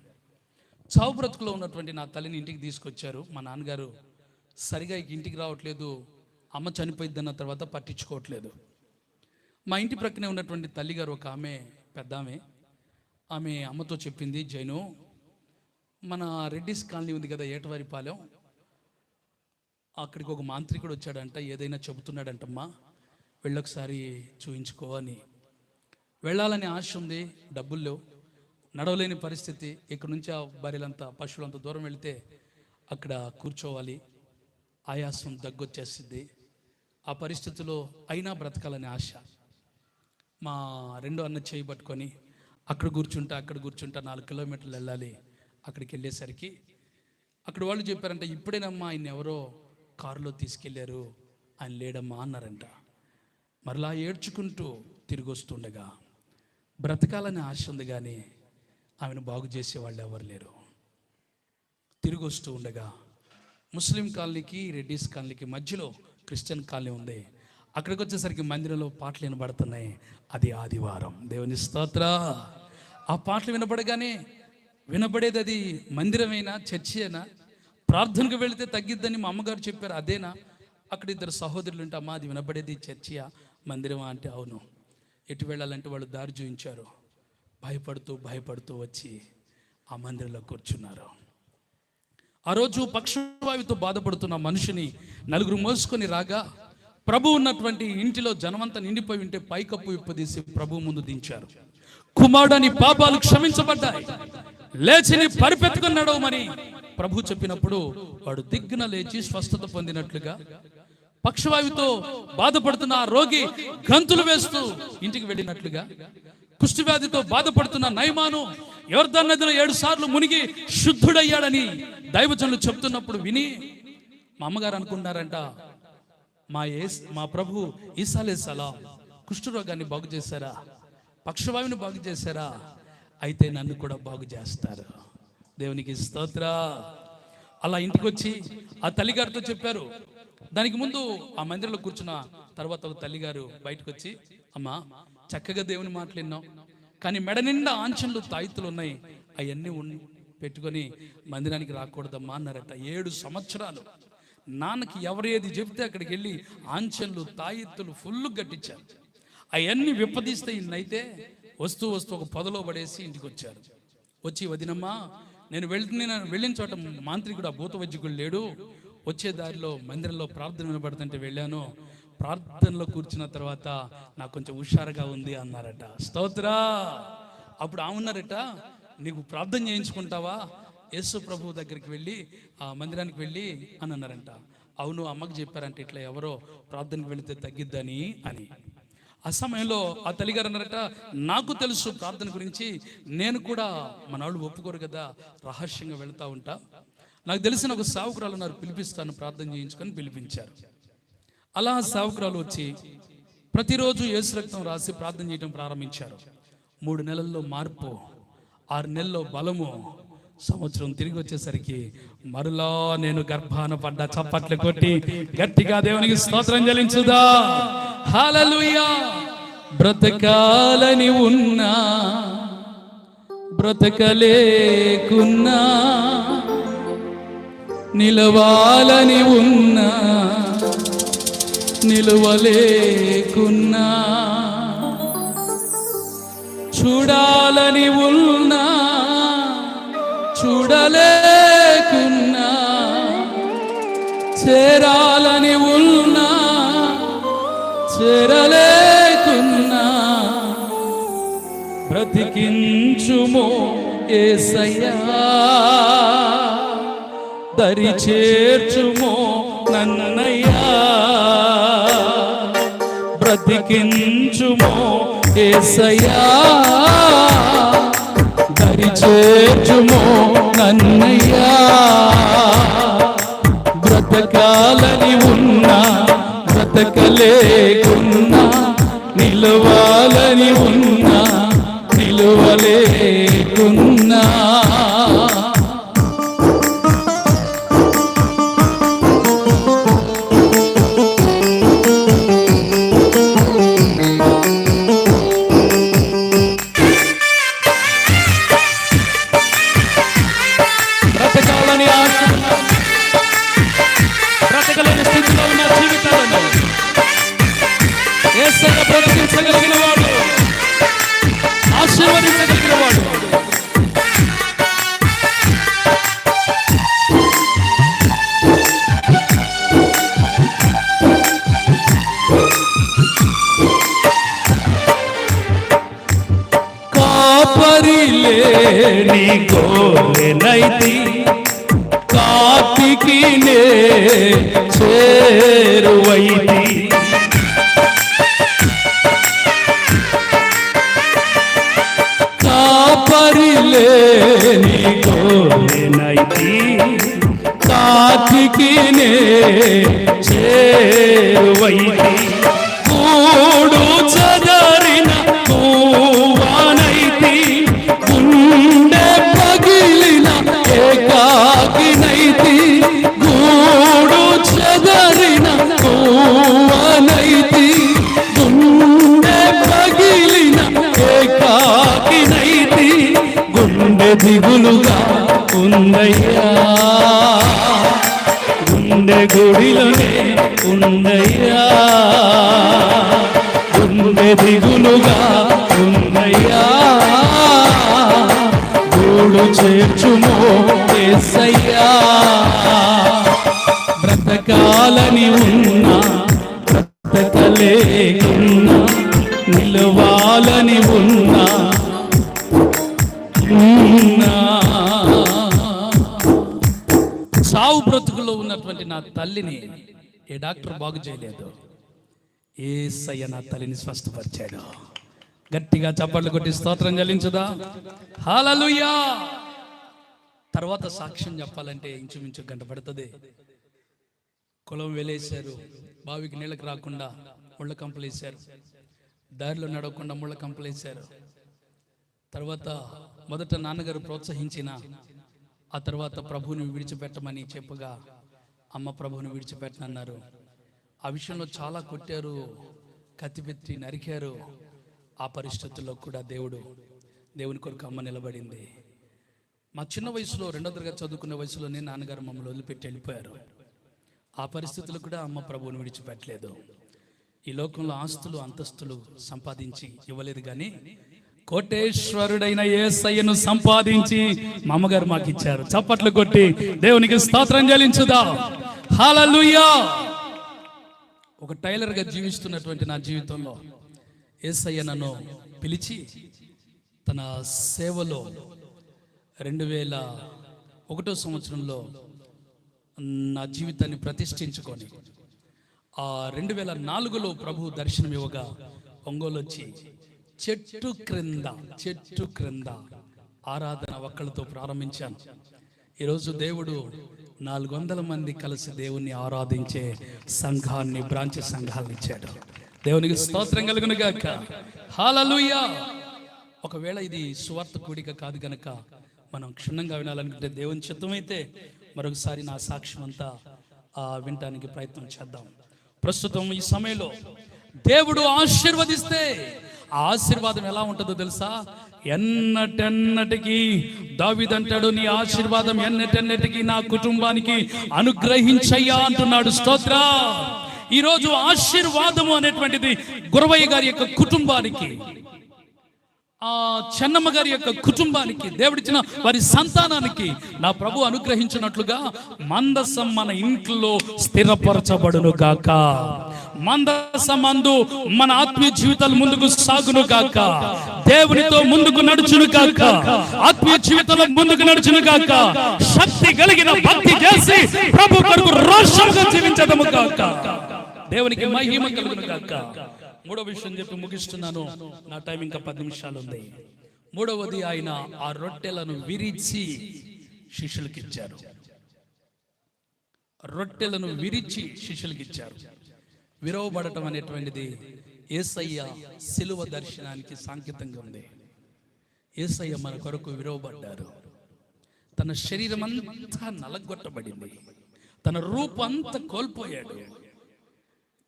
చావు బ్రతుకులో ఉన్నటువంటి నా తల్లిని ఇంటికి తీసుకొచ్చారు. మా నాన్నగారు సరిగా ఇంటికి రావట్లేదు, అమ్మ చనిపోయిద్దన్న తర్వాత పట్టించుకోవట్లేదు. మా ఇంటి ప్రక్కనే ఉన్నటువంటి తల్లిగారు ఒక ఆమె, పెద్ద ఆమె అమ్మతో చెప్పింది, జైను మన రెడ్డిస్ కాలనీ ఉంది కదా ఏటవారిపాలెం, అక్కడికి ఒక మాంత్రికుడు వచ్చాడంట, ఏదైనా చెబుతున్నాడంటమ్మా, వెళ్ళొకసారి చూయించుకో అని. వెళ్ళాలని ఆశ ఉంది, డబ్బులు లేవు, నడవలేని పరిస్థితి. ఇక్కడ నుంచి ఆ బరిలంతా పశువులంతా దూరం వెళితే అక్కడ కూర్చోవాలి, ఆయాసం దగ్గొచ్చేస్తుంది. ఆ పరిస్థితిలో అయినా బ్రతకాలని ఆశ. మా రెండో అన్న చేయి పట్టుకొని అక్కడ కూర్చుంటా 4 కిలోమీటర్లు వెళ్ళాలి. అక్కడికి వెళ్ళేసరికి అక్కడ వాళ్ళు చెప్పారంట, ఇప్పుడేనమ్మా ఆయన ఎవరో కారులో తీసుకెళ్ళారు, ఆయన లేడమ్మా అన్నారంట. మరలా ఏడ్చుకుంటూ తిరిగి వస్తుండగా బ్రతకాలని ఆశ ఉంది, కానీ ఆమెను బాగు చేసేవాళ్ళు ఎవరు లేరు. తిరిగి వస్తూ ఉండగా ముస్లిం కాలనీకి రెడ్డిస్ కాలనీకి మధ్యలో క్రిస్టియన్ కాలనీ ఉంది. అక్కడికి వచ్చేసరికి మందిరంలో పాటలు వినబడుతున్నాయి. అది ఆదివారం. దేవుని స్తోత్ర. ఆ పాటలు వినబడగానే వినబడేది అది మందిరమైనా చర్చి అయినా, ప్రార్థనకు వెళితే తగ్గిద్దని మా అమ్మగారు చెప్పారు. అదేనా? అక్కడ 2 సహోదరులు ఉంటే, అమ్మ అది వినబడేది చర్చియా మందిరమా అంటే అవును. ఎటు వెళ్ళాలంటే వాళ్ళు దారి చూపించారు. భయపడుతూ వచ్చి ఆ మందిరంలో కూర్చున్నారు. ఆ రోజు పక్షవాయువుతో బాధపడుతున్న మనిషిని 4 మోసుకొని రాగా ప్రభు ఉన్నటువంటి ఇంటిలో జనమంతా నిండిపోయి ఉంటే పైకప్పు విప్పదీసి ప్రభు ముందు దించారు. కుమారుడని పాపాలు క్షమించబడ్డాయి, లేచిని పరిపెత్తుకుని నడవమని ప్రభు చెప్పినప్పుడు వాడు దిగ్గున లేచి స్వస్థత పొందినట్లుగా, పక్షవాయువుతో బాధపడుతున్న ఆ రోగి గంతులు వేస్తూ ఇంటికి వెళ్ళినట్లుగా, కుష్ఠవ్యాధితో బాధపడుతున్న నయమాను యొర్దాను నదిలో 7 సార్లు మునిగి శుద్ధుడయ్యాడని దైవజనులు చెప్తున్నప్పుడు విని మా అమ్మగారు అనుకున్నారంట, మా ప్రభు ఈసా అలైహిస్సలాం కుష్ఠరోగాన్ని బాగు చేశారా, పక్షవాయువుని బాగు చేశారా, అయితే నన్ను కూడా బాగు చేస్తారు. దేవునికి స్తోత్ర. అలా ఇంటికి వచ్చి ఆ తల్లిగారితో చెప్పారు. దానికి ముందు ఆ మందిరంలో కూర్చున్న తర్వాత ఒక తల్లిగారు బయటకు వచ్చి, అమ్మా చక్కగా దేవుని మాటలు విన్నాం, కానీ మెడ నిండా ఆంచన్లు తాయితులు ఉన్నాయి, అవన్నీ పెట్టుకొని మందిరానికి రాకూడదమ్మా అన్నారట. 7 సంవత్సరాలు నాన్నకి ఎవరు ఏది చెప్తే అక్కడికి వెళ్ళి ఆంచన్లు తాయిత్తులు ఫుల్ గట్టించారు. అవన్నీ విప్పదీస్తే ఇన్నైతే వస్తూ ఒక పొదలో పడేసి ఇంటికి వచ్చారు. వచ్చి, వదినమ్మా నేను వెళ్ళిన చోట మాంత్రికుడు, ఆ భూత వైద్యుడు లేడు, వచ్చే దారిలో మందిరంలో ప్రార్థన వినబడుతుంటే వెళ్ళాను, ప్రార్థనలో కూర్చున్న తర్వాత నాకు కొంచెం హుషారుగా ఉంది అన్నారట. స్తోత్ర. అప్పుడు ఆమెన్నారట, నీకు ప్రార్థన చేయించుకుంటావా, యేసు ప్రభు దగ్గరికి వెళ్ళి ఆ మందిరానికి వెళ్ళి అని అన్నారంట. అవును, అమ్మకి చెప్పారంట, ఇట్లా ఎవరో ప్రార్థనకి వెళితే తగ్గిద్దని అని. ఆ సమయంలో ఆ తల్లిగారు అన్నారట, నాకు తెలుసు ప్రార్థన గురించి, నేను కూడా మన వాళ్ళు ఒప్పుకోరు కదా, రహస్యంగా వెళ్తా ఉంటా, నాకు తెలిసిన ఒక సేవకురాలు ఉన్నారు, పిలిపిస్తాను ప్రార్థన చేయించుకొని పిలిపించారు. అలా సేవకురాలు వచ్చి ప్రతిరోజు యేసు రక్తం రాసి ప్రార్థన చేయడం ప్రారంభించారు. 3 నెలల్లో మార్పు, 6 నెలల్లో బలము, సంవత్సరం తిరిగి వచ్చేసరికి మరలా నేను గర్భాన పడ్డ. చప్పట్లు కొట్టి గట్టిగా దేవునికి స్తోత్రం చెల్లించుదా. హల్లెలూయా. బ్రతకాలని ఉన్నా బ్రతకలేకున్నా, నిలవాలని ఉన్నా నిలవలేకున్నా, చూడాలని ఉన్నా చూడలేకున్నా, చేరాలని ఉన్నా చేరలేకున్నా, బ్రతికించుమో యేసయ్యా, దరి చేర్చుమో నన్నయ్యా, బ్రతికించుమో యేసయ్యా, దరి చేర్చుమో నన్నయ్యా, బ్రతకాలని ఉన్నా బ్రతకలేకున్నా, నిలవాలని ఉన్నా నిలవలేకున్నా, యేసయ్య బ్రతికించగలిగిన వాడు, ఆశీర్వదించగలిగిన వాడు. కాపరిలేని గొర్రెనైతి కాటికి నే చేరువైతి. కాపరిలేని గొర్రెనైతి కాటికి నే చేరువైతి. కూడు చెదరిన పూవానైతి గుండె పగిలిన ఏకాకినైతి. గూడు చెదరిన పూవానైతి గుండె పగిలిన ఏకాకినైతి. గుండె దిగులుగా ఉందయ్యా, గుండె గుడిలోనే ఉందయ్యా, గుండె దిగులుగా ఉందయ్యా. గూడు చేర్చుమో యేసయ్యా. బ్రతకాలని ఉన్నా బ్రతకలేకున్నా, నిలవాలని ఉన్నా సావు బ్రతుకులో ఉన్నటువంటి నా తల్లిని ఏ డాక్టర్ బాగు చేయలేదు, యేసయ్య నా తల్లిని స్వస్థపరిచాడు. గట్టిగా చప్పట్లు కొట్టి స్తోత్రం చెల్లించుదా. హల్లెలూయా. తర్వాత సాక్ష్యం చెప్పాలంటే ఇంచుమించు గంట పడుతుంది. కులం వెలేశారు, బావికి నీళ్ళకి రాకుండా ముళ్ళ కంపలేశారు, దారిలో నడవకుండా ముళ్ళ కంపలేశారు. తర్వాత మొదట నాన్నగారు ప్రోత్సహించిన, ఆ తర్వాత ప్రభువుని విడిచిపెట్టమని చెప్పగా అమ్మ ప్రభువుని విడిచిపెట్టనన్నారు. ఆ విషయంలో చాలా కొట్టారు, కత్తిపెట్టి నరికారు. ఆ పరిస్థితుల్లో కూడా దేవుని కొరకు అమ్మ నిలబడింది. మా చిన్న వయసులో 2వ తరగతి చదువుకునే వయసులోనే నాన్నగారు మమ్మల్ని వదిలిపెట్టి వెళ్ళిపోయారు. ఆ పరిస్థితులు కూడా అమ్మ ప్రభువుని విడిచిపెట్టలేదు. ఈ లోకంలో ఆస్తులు అంతస్తులు సంపాదించి ఇవ్వలేదు, కానీ కోటేశ్వరుడైన యేసయ్యను సంపాదించి మా అమ్మగారు మాకు ఇచ్చారు. చప్పట్లు కొట్టి దేవునికి స్తోత్రం చెల్లించుదా. హల్లెలూయా. ఒక టైలర్గా జీవిస్తున్నటువంటి నా జీవితంలో యేసయ్య నన్ను పిలిచి తన సేవలో 2001 సంవత్సరంలో నా జీవితాన్ని ప్రతిష్ఠించుకొని ఆ 2004లో ప్రభు దర్శనం ఇవ్వగా ఒంగోలు వచ్చి చెట్టు క్రింద ఆరాధన ఒక్కళ్ళతో ప్రారంభించాను. ఈరోజు దేవుడు 400 మంది కలిసి దేవుణ్ణి ఆరాధించే సంఘాన్ని, బ్రాంచ్ సంఘాలను ఇచ్చాడు. దేవునికి స్తోత్రం కలుగును గాక. హల్లెలూయా. ఒకవేళ ఇది సువార్త కూడిక కాదు గనక మనం క్షుణ్ణంగా వినాలనుకుంటే దేవుని చిత్తమైతే మరొకసారి నా సాక్ష్యం అంతా వినటానికి ప్రయత్నం చేద్దాం. ప్రస్తుతం ఈ సమయంలో దేవుడు ఆశీర్వదిస్తే ఆ ఆశీర్వాదం ఎలా ఉంటుందో తెలుసా? ఎన్నటెన్నటికి దావీదంటాడు, నీ ఆశీర్వాదం ఎన్నటెన్నటికి నా కుటుంబానికి అనుగ్రహించయ్యా అంటున్నాడు. స్తోత్ర. ఈరోజు ఆశీర్వాదము అనేటువంటిది గురవయ్య గారి యొక్క కుటుంబానికి, ఆ చెన్నమ్మ గారి యొక్క కుటుంబానికి, దేవుడిచ్చిన వారి సంతానానికి నా ప్రభు అనుగ్రహించినట్లుగా మందసం మన ఇంట్లో స్థిరపరచబడును గాక. మందసమందు మన ఆత్మీయ జీవితాలు ముందుకు సాగును గాక. దేవునితో ముందుకు నడుచును గాక. ఆత్మీయ జీవితంలో ముందుకు నడుచును గాక. శక్తి కలిగిన భక్తి చేసి ప్రభు కొరకు రోషంగా జీవించదము గాక. దేవునికి మహిమ కలుగును గాక. మూడో విషయం చెప్పి ముగిస్తున్నాను. నా టైం ఇంకా 10 నిమిషాలు ఉంది. మూడవది, ఆయన ఆ రొట్టెలను విరిచి శిష్యులకు ఇచ్చారు. రొట్టెలను విరిచి శిష్యులకు ఇచ్చారు. విరవబడటం అనేటువంటిది యేసయ్య సిలువ దర్శనానికి సాంకేతంగా ఉంది. యేసయ్య మన కొరకు విరవబడ్డారు. తన శరీరం అంతా నలగొట్టబడింది, తన రూపంతా కోల్పోయాడు.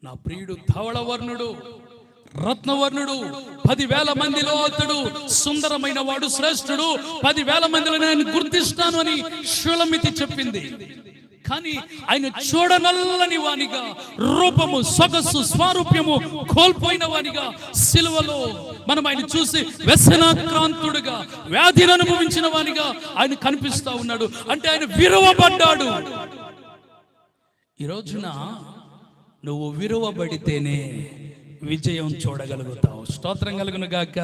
నా ప్రియుడు ధవళవర్ణుడు, రత్నవర్ణుడు, 10,000 మందిలో అతడు సుందరమైన వాడు, శ్రేష్ఠుడు, 10,000 మందిలో నేను గుర్తిస్తాను అని షులమితి చెప్పింది. కానీ ఆయన చూడనల్లని వానిగా, రూపము, సొగసు, స్వారూప్యము కోల్పోయిన వానిగా సిలువలో మనం ఆయన చూసి వ్యసనాక్రాంతుడుగా, వ్యాధిని అనుభవించిన వానిగా ఆయన కనిపిస్తా ఉన్నాడు. అంటే ఆయన విరువబడ్డాడు. ఈ రోజున నువ్వు విరువబడితేనే విజయం చూడగలుగుతావు. స్తోత్రం కలుగును గాక.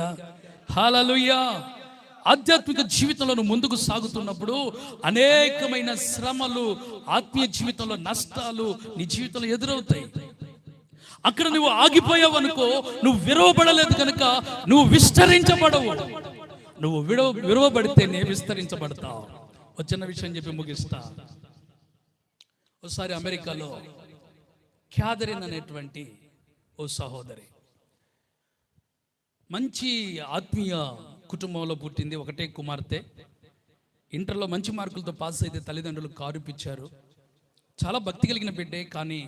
హల్లెలూయా. ఆధ్యాత్మిక జీవితంలో నువ్వు ముందుకు సాగుతున్నప్పుడు అనేకమైన శ్రమలు, ఆత్మీయ జీవితంలో నష్టాలు నీ జీవితంలో ఎదురవుతాయి. అక్కడ నువ్వు ఆగిపోయావు అనుకో, నువ్వు విరవబడలేదు కనుక నువ్వు విస్తరించబడవు. నువ్వు విరవబడితేనే విస్తరించబడతావు. చిన్న విషయం చెప్పి ముగిస్తా. ఒకసారి అమెరికాలో క్యాథరిన్ అనేటువంటి ఓ సహోదరి మంచి ఆత్మీయ కుటుంబంలో పుట్టింది. ఒకటే కుమార్తె. ఇంటర్లో మంచి మార్కులతో పాస్ అయితే తల్లిదండ్రులు కారు ఇప్పించారు. చాలా భక్తి కలిగిన బిడ్డే, కానీ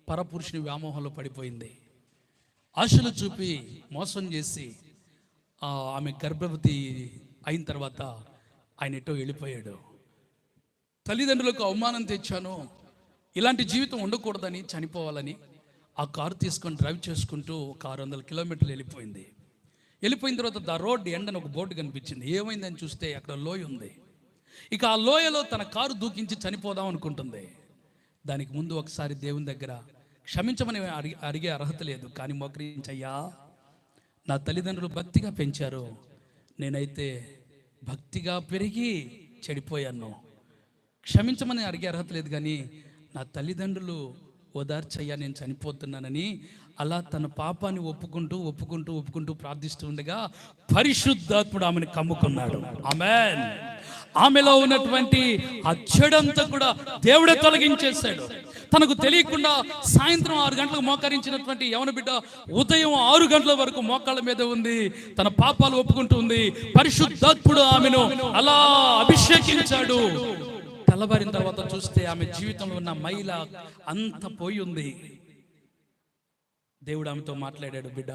పరపురుషుని వ్యామోహంలో పడిపోయింది. ఆశలు చూపి మోసం చేసి ఆమె గర్భవతి అయిన తర్వాత ఆయన ఎటో వెళ్ళిపోయాడు. తల్లిదండ్రులకు అవమానం తెచ్చాను, ఇలాంటి జీవితం ఉండకూడదని, చనిపోవాలని ఆ కారు తీసుకొని డ్రైవ్ చేసుకుంటూ ఒక 600 కిలోమీటర్లు వెళ్ళిపోయింది. వెళ్ళిపోయిన తర్వాత ద రోడ్ ఎండ్ అని ఒక బోర్డు కనిపించింది. ఏమైందని చూస్తే అక్కడ లోయ ఉంది. ఇక ఆ లోయలో తన కారు దూకించి చనిపోదాం అనుకుంటుంది. దానికి ముందు ఒకసారి దేవుని దగ్గర క్షమించమని అడిగే అర్హత లేదు, కానీ మోకరించయ్యా, నా తల్లిదండ్రులు భక్తిగా పెంచారు, నేనైతే భక్తిగా పెరిగి చెడిపోయాను, క్షమించమని అడిగే అర్హత లేదు, కానీ నా తల్లిదండ్రులు ఓదార్చయ్యా, నేను చనిపోతున్నానని అలా తన పాపాన్ని ఒప్పుకుంటూ ప్రార్థిస్తూ ఉండగా పరిశుద్ధాత్ముడు ఆమెను కమ్ముకున్నాడు. ఆమేన్. ఆమెలో ఉన్నటువంటి ఆ చెడంతా కూడా దేవుడే తొలగించేశాడు. తనకు తెలియకుండా సాయంత్రం 6 గంటలకు మోకరించినటువంటి యవన బిడ్డ ఉదయం 6 గంటల వరకు మోకాళ్ళ మీద ఉంది, తన పాపాలు ఒప్పుకుంటూ ఉంది. పరిశుద్ధాత్ముడు ఆమెను అలా అభిషేకించాడు. తెల్లబారిన తర్వాత చూస్తే ఆమె జీవితంలో ఉన్న మైల అంత పోయి ఉంది. దేవుడు ఆమెతో మాట్లాడాడు, బిడ్డ,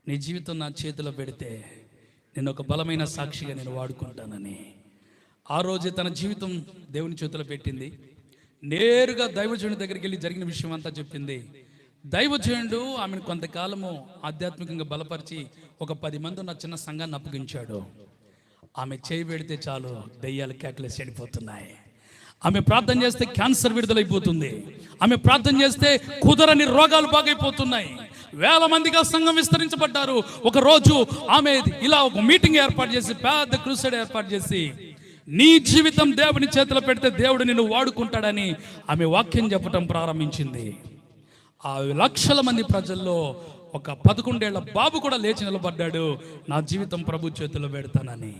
నీ జీవితం నా చేతిలో పెడితే నేను ఒక బలమైన సాక్షిగా నేను వాడుకుంటానని. ఆ రోజే తన జీవితం దేవుని చేతిలో పెట్టింది. నేరుగా దైవజనుడి దగ్గరికి వెళ్ళి జరిగిన విషయం అంతా చెప్పింది. దైవజనుడు ఆమెను కొంతకాలము ఆధ్యాత్మికంగా బలపరిచి ఒక 10 మంది ఉన్న చిన్న సంఘాన్ని అప్పగించాడు. ఆమె చేయి పెడితే చాలు దెయ్యాలు కేకలేసి వెళ్ళిపోతున్నాయి. ఆమె ప్రార్థన చేస్తే క్యాన్సర్ విడుదలైపోతుంది. ఆమె ప్రార్థన చేస్తే కుదరని రోగాలు బాగైపోతున్నాయి. వేల మందిగా సంఘం విస్తరించబడ్డారు. ఒక రోజు ఆమె ఇలా ఒక మీటింగ్ ఏర్పాటు చేసి, పెద్ద క్రూసేడ్ ఏర్పాటు చేసి, నీ జీవితం దేవుని చేతిలో పెడితే దేవుడు నిన్ను వాడుకుంటాడని ఆమె వాక్యం చెప్పటం ప్రారంభించింది. ఆ లక్షల మంది ప్రజల్లో ఒక 11 ఏళ్ల బాబు కూడా లేచి నిలబడ్డాడు, నా జీవితం ప్రభు చేతిలో పెడతానని.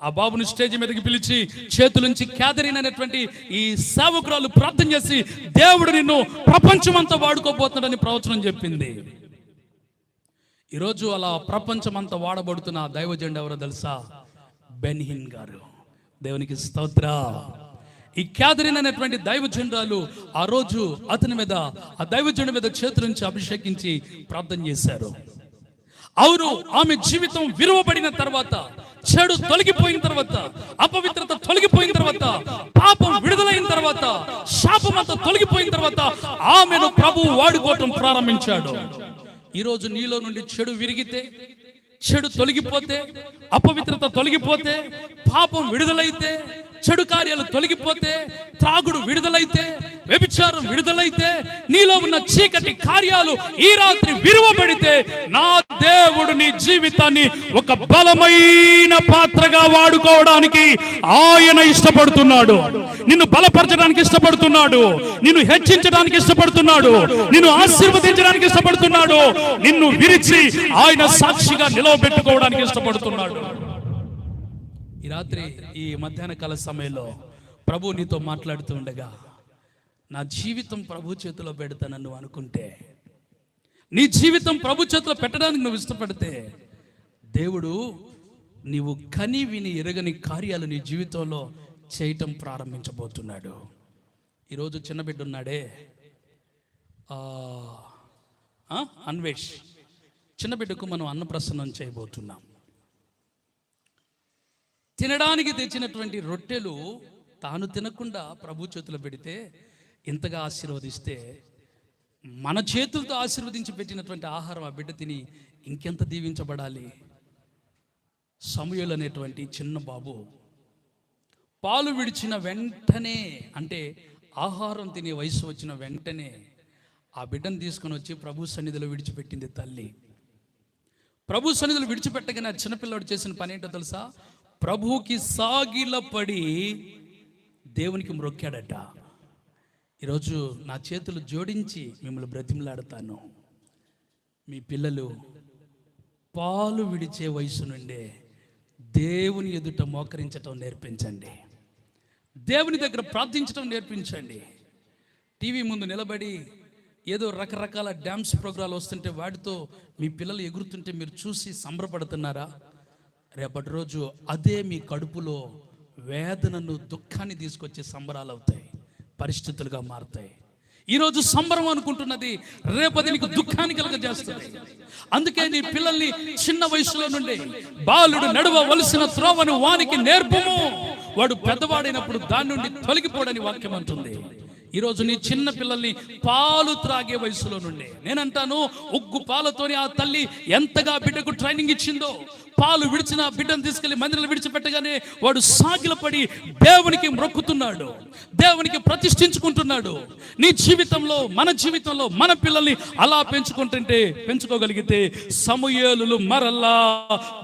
ఆ బాబుని స్టేజ్ మీదకి పిలిచి చేతులుంచి క్యాథరిన్ అనేటువంటి ఈ సేవకురాలు ప్రార్థన చేసి, దేవుడు నిన్ను ప్రపంచమంతా వాడుకోబోతున్నాడని ప్రవచనం చెప్పింది. ఈరోజు అలా ప్రపంచమంతా వాడబడుతున్న దైవజనుడు ఎవరో తెలుసా? బెన్హిన్ గారు. దేవునికి స్తోత్ర. ఈ క్యాథరిన్ అనేటువంటి దైవజనురాలు ఆ రోజు అతని మీద, ఆ దైవజనుడి మీద చేతులుంచి అభిషేకించి ప్రార్థన చేశారు. అవును, ఆమె జీవితం విరువబడిన తర్వాత, చెడు తొలగిపోయిన తర్వాత, అపవిత్రత తొలగిపోయిన తర్వాత, పాపం విడుదలైన తర్వాత, శాపమంతా తొలగిపోయిన తర్వాత ఆమెను ప్రభువు వాడుకోవటం ప్రారంభించాడు. ఈరోజు నీలో నుండి చెడు విరిగితే, చెడు తొలగిపోతే, అపవిత్రత తొలగిపోతే, పాపం విడుదలైతే, చెడు కార్యాలు తొలగిపోతే, త్రాగుడు విడుదలైతే, వ్యభిచారం విడుదలైతే, నీలో ఉన్న చీకటి కార్యాలు ఈ రాత్రి విరువబడితే, నా దేవుడు నీ జీవితాన్ని ఒక బలమైన పాత్రగా వాడుకోవడానికి ఆయన ఇష్టపడుతున్నాడు. నిన్ను బలపరచడానికి ఇష్టపడుతున్నాడు, నిన్ను హెచ్చించడానికి ఇష్టపడుతున్నాడు, నిన్ను ఆశీర్వదించడానికి ఇష్టపడుతున్నాడు, నిన్ను విరిచి ఆయన సాక్షిగా నిలవబెట్టుకోవడానికి ఇష్టపడుతున్నాడు. ఈ రాత్రి ఈ మధ్యాహ్న కాల సమయంలో ప్రభు నీతో మాట్లాడుతూ ఉండగా, నా జీవితం ప్రభు చేతిలో పెడతానని నువ్వు అనుకుంటే, నీ జీవితం ప్రభు చేతిలో పెట్టడానికి నువ్వు ఇష్టపడితే, దేవుడు నీవు కని విని ఎరగని కార్యాలు నీ జీవితంలో చేయటం ప్రారంభించబోతున్నాడు. ఈరోజు చిన్న బిడ్డ ఉన్నాడే, అన్వేష్, చిన్న బిడ్డకు మనం అన్నప్రసన్నం చేయబోతున్నాం. తినడానికి తెచ్చినటువంటి రొట్టెలు తాను తినకుండా ప్రభు చేతిలో పెడితే ఇంతగా ఆశీర్వదిస్తే, మన చేతులతో ఆశీర్వదించి పెట్టినటువంటి ఆహారం ఆ బిడ్డ తిని ఇంకెంత దీవించబడాలి. సమూయేలు అనేటువంటి చిన్న బాబు పాలు విడిచిన వెంటనే, అంటే ఆహారం తినే వయసు వచ్చిన వెంటనే ఆ బిడ్డను తీసుకొని వచ్చి ప్రభు సన్నిధిలో విడిచిపెట్టింది తల్లి. ప్రభు సన్నిధిలో విడిచిపెట్టగానే ఆ చిన్నపిల్లవాడు చేసిన పని ఏంటో తెలుసా? ప్రభువుకి సాగిలపడి దేవునికి మ్రొక్కాడట. ఈరోజు నా చేతులు జోడించి మిమ్మల్ని బ్రతిమలాడతాను. మీ పిల్లలు పాలు విడిచే వయసు నుండే దేవుని ఎదుట మోకరించటం నేర్పించండి. దేవుని దగ్గర ప్రార్థించడం నేర్పించండి. టీవీ ముందు నిలబడి ఏదో రకరకాల డ్యాన్స్ ప్రోగ్రాలు వస్తుంటే వాటితో మీ పిల్లలు ఎగురుతుంటే మీరు చూసి సంబరపడుతున్నారా? రేపటి రోజు అదే మీ కడుపులో వేదనను, దుఃఖాన్ని తీసుకొచ్చే సంబరాలు అవుతాయి, పరిస్థితులుగా మారుతాయి. ఈరోజు సంబరం అనుకుంటున్నది రేపటి నీకు దుఃఖాన్ని కలుగజేస్తుంది. అందుకే నీ పిల్లల్ని చిన్న వయసులో నుండి బాలుడు నడవవలసిన త్రోవను వానికి నేర్పము, వాడు పెద్దవాడైనప్పుడు దాని నుండి తొలగిపోడని వాక్యం అంటుంది. ఈరోజు నీ చిన్న పిల్లల్ని పాలు త్రాగే వయసులో నుండి, నేనంటాను ఉగ్గు పాలతోని ఆ తల్లి ఎంతగా బిడ్డకు ట్రైనింగ్ ఇచ్చిందో, పాలు విడిచిన బిడ్డను తీసుకెళ్లి మందిరంలో విడిచిపెట్టగానే వాడు సాగిలపడి దేవునికి మ్రొక్కుతున్నాడు, దేవునికి ప్రతిష్ఠించుకుంటున్నాడు. నీ జీవితంలో, మన జీవితంలో మన పిల్లల్ని అలా పెంచుకోగలిగితే సమూయేలులు మరలా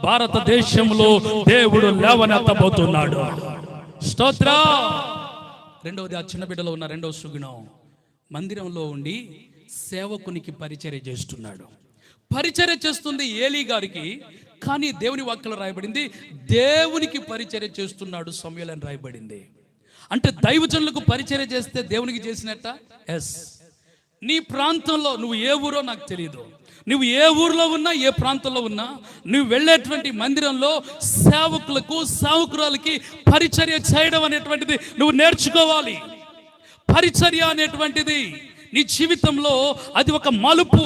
భారతదేశంలో దేవుడు లేవనెత్తబోతున్నాడు. స్తోత్ర. రెండవది, ఆ చిన్న బిడ్డలో ఉన్న రెండవ సుగుణం, మందిరంలో ఉండి సేవకునికి పరిచర్య చేస్తున్నాడు. పరిచర్య చేస్తుంది ఏలీ గారికి, కానీ దేవుని వాక్యంలో రాయబడింది దేవునికి పరిచర్య చేస్తున్నాడు సమూయేలు అని రాయబడింది. అంటే దైవజనులకు పరిచర్య చేస్తే దేవునికి చేసినట్ట? ఎస్. నీ ప్రాంతంలో నువ్వు ఏ ఊరో నాకు తెలియదు, నువ్వు ఏ ఊర్లో ఉన్నా, ఏ ప్రాంతంలో ఉన్నా, నువ్వు వెళ్ళేటువంటి మందిరంలో సేవకులకు, సేవకురాలకి పరిచర్య చేయడం అనేటువంటిది నువ్వు నేర్చుకోవాలి. పరిచర్య అనేటువంటిది నీ జీవితంలో అది ఒక మలుపు.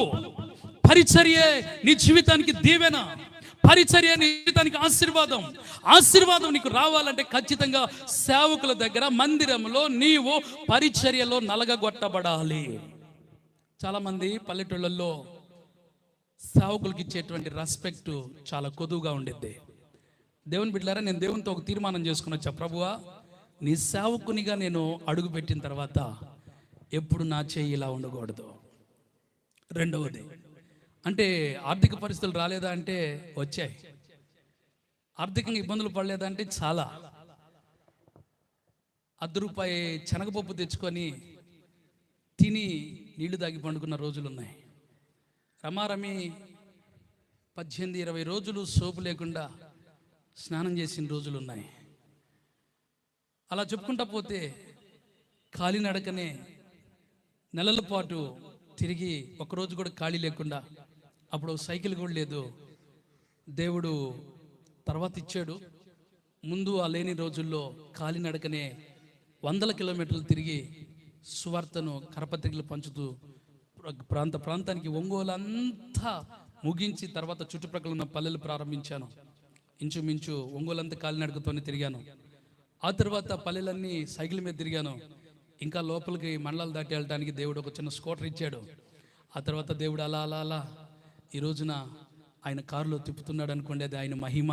పరిచర్యే నీ జీవితానికి దీవెన, పరిచర్య నీ జీవితానికి ఆశీర్వాదం నీకు రావాలంటే ఖచ్చితంగా సేవకుల దగ్గర, మందిరంలో నీవు పరిచర్యలో నలగగొట్టబడాలి. చాలామంది పల్లెటూళ్ళల్లో సేవకులకి ఇచ్చేటువంటి రెస్పెక్ట్ చాలా కొదువుగా ఉండేది. దేవుని బిడ్డలారా, నేను దేవునితో ఒక తీర్మానం చేసుకుని వచ్చా, ప్రభువా నీ సేవకునిగా నేను అడుగు పెట్టిన తర్వాత ఎప్పుడు నా చేయి ఇలా ఉండకూడదు. రెండవది, అంటే ఆర్థిక పరిస్థితులు రాలేదా అంటే వచ్చాయి, ఆర్థికంగా ఇబ్బందులు పడలేదా అంటే చాలా. ₹1 శనగపప్పు తెచ్చుకొని తిని నీళ్లు తాగి పండుకున్న రోజులు ఉన్నాయి. రమారమి 18-20 రోజులు సోపు లేకుండా స్నానం చేసిన రోజులు ఉన్నాయి. అలా చెప్పుకుంటా పోతే కాలినడకనే నెలల పాటు తిరిగి ఒకరోజు కూడా ఖాళీ లేకుండా, అప్పుడు సైకిల్ కూడా లేదు, దేవుడు తర్వాత ఇచ్చాడు. ముందు ఆ లేని రోజుల్లో కాలినడకనే 100 కిలోమీటర్లు తిరిగి సువార్తను, కరపత్రికలు పంచుతూ ప్రాంతానికి ఒంగోలు అంతా ముగించి తర్వాత చుట్టుప్రక్కల ఉన్న పల్లెలు ప్రారంభించాను. ఇంచుమించు ఒంగోలంతా కాలినడకతోనే తిరిగాను. ఆ తర్వాత పల్లెలన్నీ సైకిల్ మీద తిరిగాను. ఇంకా లోపలికి మండలాలు దాటి వెళ్ళడానికి దేవుడు ఒక చిన్న స్కూటర్ ఇచ్చాడు. ఆ తర్వాత దేవుడు అలా ఈ రోజున ఆయన కారులో తిప్పుతున్నాడు అనుకోండి, అది ఆయన మహిమ.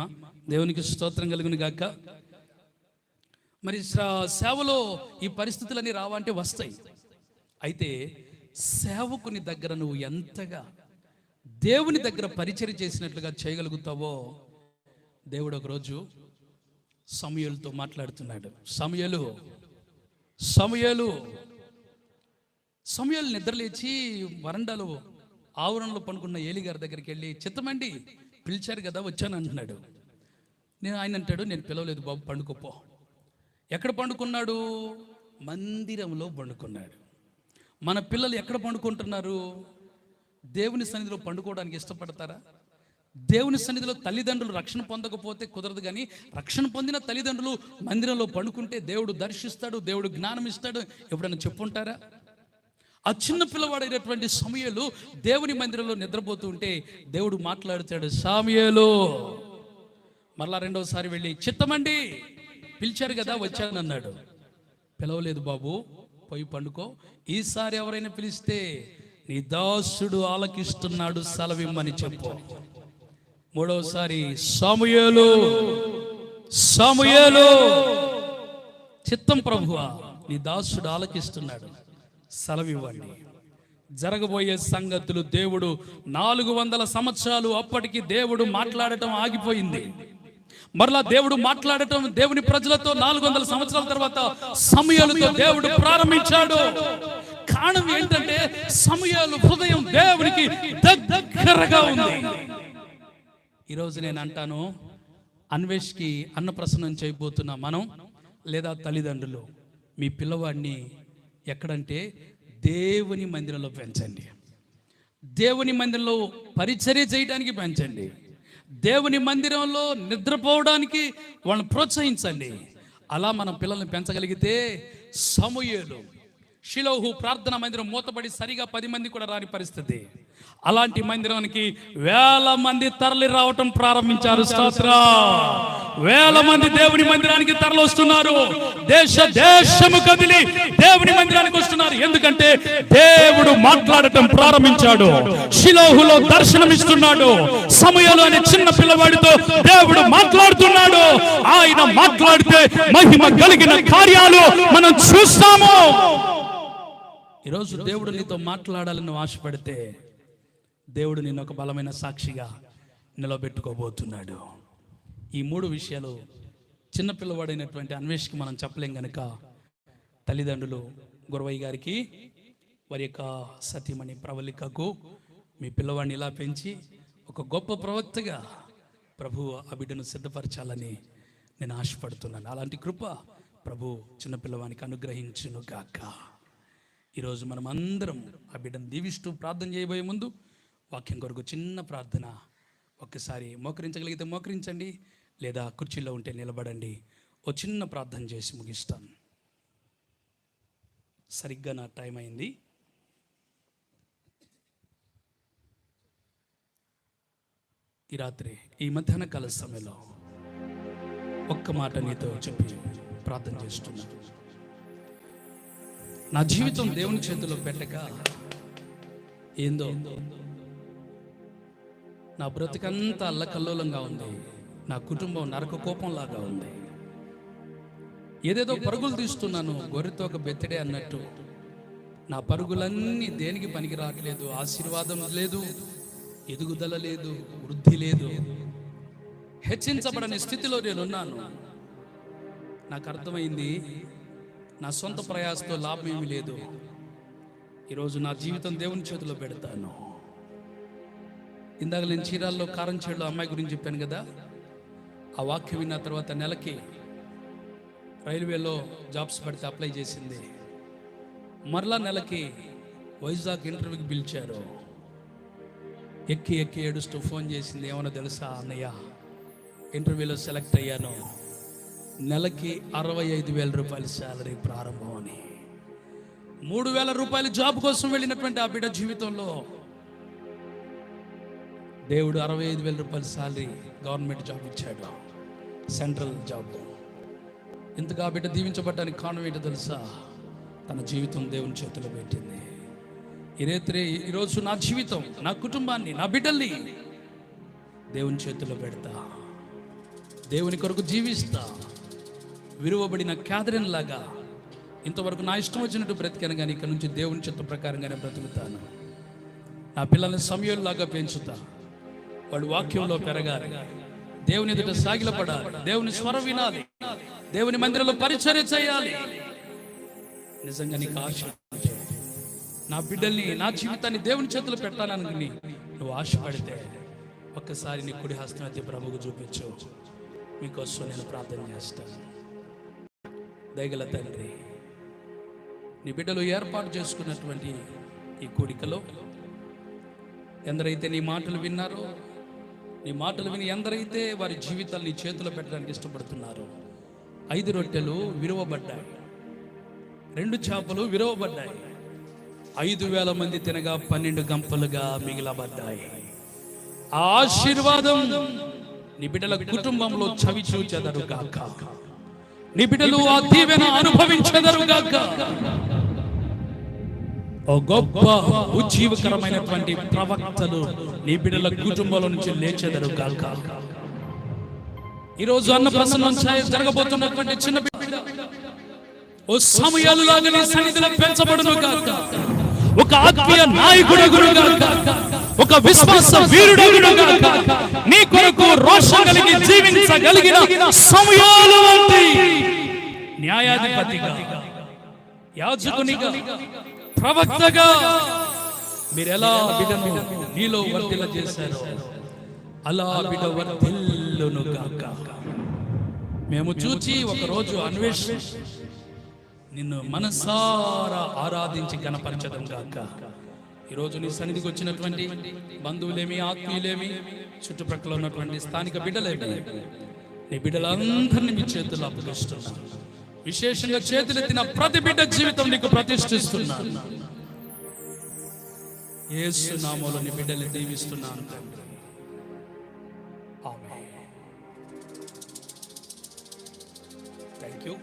దేవునికి స్తోత్రం కలుగును గాక. మరి సేవలో ఈ పరిస్థితులన్నీ రావంటే వస్తాయి. అయితే సేవకుని దగ్గర నువ్వు ఎంతగా దేవుని దగ్గర పరిచర్య చేసినట్లుగా చేయగలుగుతావో, దేవుడు ఒకరోజు సమూయేలుతో మాట్లాడుతున్నాడు. సమూయేలు నిద్రలేచి వరండాలో ఆవరణలో పనుకున్న ఏలీ గారి దగ్గరికి వెళ్ళి, చిత్తమండి పిలిచారు కదా వచ్చాను అంటున్నాడు. ఆయన అంటాడు, నేను పిలవలేదు బాబు, పండుకోపో. ఎక్కడ పండుకున్నాడు? మందిరంలో పండుకున్నాడు. మన పిల్లలు ఎక్కడ పండుకుంటున్నారు? దేవుని సన్నిధిలో పండుకోవడానికి ఇష్టపడతారా? దేవుని సన్నిధిలో తల్లిదండ్రులు రక్షణ పొందకపోతే కుదరదు, కానీ రక్షణ పొందిన తల్లిదండ్రులు మందిరంలో పండుకుంటే దేవుడు దర్శిస్తాడు, దేవుడు జ్ఞానం ఇస్తాడు. ఎప్పుడైనా చెప్పుంటారా? ఆ చిన్న పిల్లవాడైనటువంటి సమూయేలు దేవుని మందిరంలో నిద్రపోతూ ఉంటే దేవుడు మాట్లాడుతాడు, సమూయేలు. మరలా రెండోసారి వెళ్ళి, చిత్తమండి పిలిచారు కదా వచ్చానన్నాడు. పిలవలేదు బాబు, పోయి పండుకో. ఈసారి ఎవరైనా పిలిస్తే నీ దాసుడు ఆలకిస్తున్నాడు, సెలవిమ్మని చెప్పు. మూడవసారి సమూయేలు సమూయేలు, చిత్తం ప్రభువా, నీ దాసుడు ఆలకిస్తున్నాడు, సెలవివ్వండి. జరగబోయే సంగతులు దేవుడు 400 సంవత్సరాలు అప్పటికి దేవుడు మాట్లాడటం ఆగిపోయింది. మరలా దేవుడు మాట్లాడటం దేవుని ప్రజలతో 400 సంవత్సరాల తర్వాత సమూయేలుతో దేవుడు ప్రారంభించాడు. కారణం ఏంటంటే సమూయేలు హృదయం దేవునికి దగ్గరగా ఉంది. ఈరోజు నేను అంటాను, అన్వేష్కి అన్నప్రసన్నం చేయబోతున్న మనం లేదా తల్లిదండ్రులు మీ పిల్లవాడిని ఎక్కడంటే దేవుని మందిరంలో పెంచండి. దేవుని మందిరంలో పరిచర్య చేయడానికి పెంచండి. దేవుని మందిరంలో నిద్రపోవడానికి వాళ్ళని ప్రోత్సహించండి. అలా మనం పిల్లల్ని పెంచగలిగితే సమూయేలు షిలోహు ప్రార్థన మందిరం మూతపడి సరిగా 10 మంది కూడా రాని పరిస్థితి. అలాంటి మందిరానికి 1000 మంది తరలి రావటం ప్రారంభించారు. స్తోత్రం. 1000 మంది దేవుని మందిరానికి తరలి వస్తున్నారు. దేశము కదిలి దేవుని మందిరానికి వస్తున్నారు. ఎందుకంటే దేవుడు మాట్లాడటం ప్రారంభించాడు. షిలోహులో దర్శనమిస్తున్నాడు. సమూయేలు అనే చిన్న పిల్లవాడితో దేవుడు మాట్లాడుతున్నాడు. ఆయన మాట్లాడితే మహిమ కలిగిన కార్యాలు మనం చూస్తాము. ఈరోజు దేవుడు నీతో మాట్లాడాలని ఆశపడితే దేవుడు నిన్ను ఒక బలమైన సాక్షిగా నిలబెట్టుకోబోతున్నాడు. ఈ 3 విషయాలు చిన్నపిల్లవాడైనటువంటి అన్వేష్కి మనం చెప్పలేం గనుక తల్లిదండ్రులు గురవయ్య గారికి, వారి యొక్క సతీమణి ప్రవళికకు మీ పిల్లవాడిని ఇలా పెంచి ఒక గొప్ప ప్రవక్తగా ప్రభు ఆ బిడ్డను సిద్ధపరచాలని నేను ఆశపడుతున్నాను. అలాంటి కృప ప్రభు చిన్నపిల్లవానికి అనుగ్రహించును గాక. ఈరోజు మనం అందరం ఆ బిడ్డను దీవిస్తూ ప్రార్థన చేయబోయే ముందు వాక్యం కొరకు చిన్న ప్రార్థన. ఒక్కసారి మోకరించగలిగితే మోకరించండి, లేదా కుర్చీలో ఉంటే నిలబడండి. ఓ చిన్న ప్రార్థన చేసి ముగిస్తాను. సరిగ్గా నా టైం అయింది. ఈ రాత్రి ఈ మధ్యాహ్న కాల సమయంలో ఒక్క మాట నీతో చెప్పి ప్రార్థన చేస్తున్నాను. నా జీవితం దేవుని చేతిలో పెట్టక ఏందో నా బ్రతికంతా అల్లకల్లోలంగా ఉంది. నా కుటుంబం నరక కోపంలాగా ఉంది. ఏదేదో పరుగులు తీస్తున్నాను, గొర్రెతో ఒక బెత్తడే అన్నట్టు. నా పరుగులన్నీ దేనికి పనికి రావట్లేదు. ఆశీర్వాదం లేదు, ఎదుగుదల లేదు, వృద్ధి లేదు. హెచ్చించబడని స్థితిలో నేనున్నాను. నాకు అర్థమైంది, నా సొంత ప్రయాసతో లాభం ఏమీ లేదు. ఈరోజు నా జీవితం దేవుని చేతిలో పెడతాను. ఇందాక నేను చీరాల్లో కారంచేడులో అమ్మాయి గురించి చెప్పాను కదా. ఆ వాక్యం విన్న తర్వాత నెలకి రైల్వేలో జాబ్స్ పడితే అప్లై చేసింది. మరలా నెలకి వైజాగ్ ఇంటర్వ్యూకి పిలిచారు. ఎక్కి ఏడుస్తూ ఫోన్ చేసింది. ఏమన్నా తెలుసా అన్నయ్య, ఇంటర్వ్యూలో సెలెక్ట్ అయ్యాను, నెలకి 65,000 రూపాయల శాలరీ ప్రారంభం అని. 3,000 రూపాయల జాబ్ కోసం వెళ్ళినటువంటి ఆ బిడ్డ జీవితంలో దేవుడు 65,000 రూపాయల శాలరీ గవర్నమెంట్ జాబ్ ఇచ్చాడు, సెంట్రల్ జాబ్. ఇంతగా బిడ్డ దీవించబడ్డానికి కారణం ఏంటో తెలుసా? తన జీవితం దేవుని చేతిలో పెట్టింది. ఈరోజు నా జీవితం, నా కుటుంబాన్ని, నా బిడ్డల్ని దేవుని చేతిలో పెడతా. దేవుని కొరకు జీవిస్తా. విలువబడిన క్యాథరిన్ లాగా ఇంతవరకు నా ఇష్టం వచ్చినట్టు బ్రతికాను, కానీ ఇక్కడ నుంచి దేవుని చిత్త ప్రకారంగానే బ్రతుకుతాను. నా పిల్లల్ని సమయంలాగా పెంచుతా. వాడు వాక్యంలో పెరగాలి, దేవుని ఎదుట సాగిలపడాలి, దేవుని స్వరం వినాలి, దేవుని మందిరంలో పరిచర్య చేయాలి. నిజంగా నీకు ఆశ, నా బిడ్డల్ని, నా జీవితాన్ని దేవుని చేతులు పెట్టాలని నువ్వు ఆశపడితే ఒక్కసారి నీ కుడి హస్తం అయితే ప్రభువుకు చూపించు. మీకోసం నేను ప్రార్థన చేస్తాను. దయగల తండ్రి, నీ బిడ్డలు ఏర్పాటు చేసుకున్నటువంటి ఈ కూడికలో ఎందరైతే నీ మాటలు విన్నారో, నీ మాటలు విని ఎందరైతే వారి జీవితాలు నీ చేతిలో పెట్టడానికి ఇష్టపడుతున్నారో, 5 రొట్టెలు విరువబడ్డాయి, 2 చేపలు విరువబడ్డాయి, 5,000 మంది తినగా 12 గంపలుగా మిగిలబడ్డాయి. ఆ ఆశీర్వాదం నీ బిడ్డల కుటుంబంలో చవి చూచెదరు గాక. నీ బిడ్డలు ఆ దీవెన అనుభవించెదరుగాక. ఓ గొప్ప ఉజ్జీవకరమైనటువంటి ప్రవక్తలు నీ బిడ్డల కుటుంబాల నుంచి లేచెదరుగాక. ఈరోజు అన్నప్రసన్నం జరగబోతున్నటువంటి చిన్న బిడ్డ ఓ సమయాలులాగా నీ సన్నిధిలో పెంచబడును గాక. ఒక ఆత్మీయ నాయకుడు గాక, ఒక విశ్వాస వీరుడు గాక, నీ కొరకు రోషం కలిగి జీవించగలిగిన సమయాలు వంటి న్యాయాధిపతిగా, యాజకునిగా, ప్రవక్తగా మీరు ఎలా బిడ్డను నీలో వర్తిల్ల చేశారో అలా బిడ్డ వర్తిల్లును గాక. మేము చూచి ఒకరోజు అన్వేషణ నిన్ను మనసారా ఆరాధించి గణపరచడం గాక. ఈరోజు నీ సన్నిధికి వచ్చినటువంటి బంధువులేమి, ఆత్మీయులేమి, చుట్టుప్రక్కల ఉన్నటువంటి స్థానిక బిడ్డలేమి, నీ బిడ్డలందరినీ మీ చేతుల్లో అప్పగిస్తున్నాను. విశేషంగా చేతులెత్తిన ప్రతి బిడ్డ జీవితం నీకు ప్రతిష్ఠిస్తున్నాను. యేసు నామములో నీ బిడ్డల్ని దీవిస్తున్నాను తండ్రి. ఆమేన్. Thank you.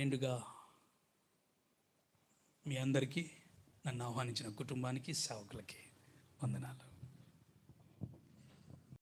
నిండుగా మీ అందరికీ, నన్ను ఆహ్వానించిన కుటుంబానికి, సేవకులకి వందనాలు.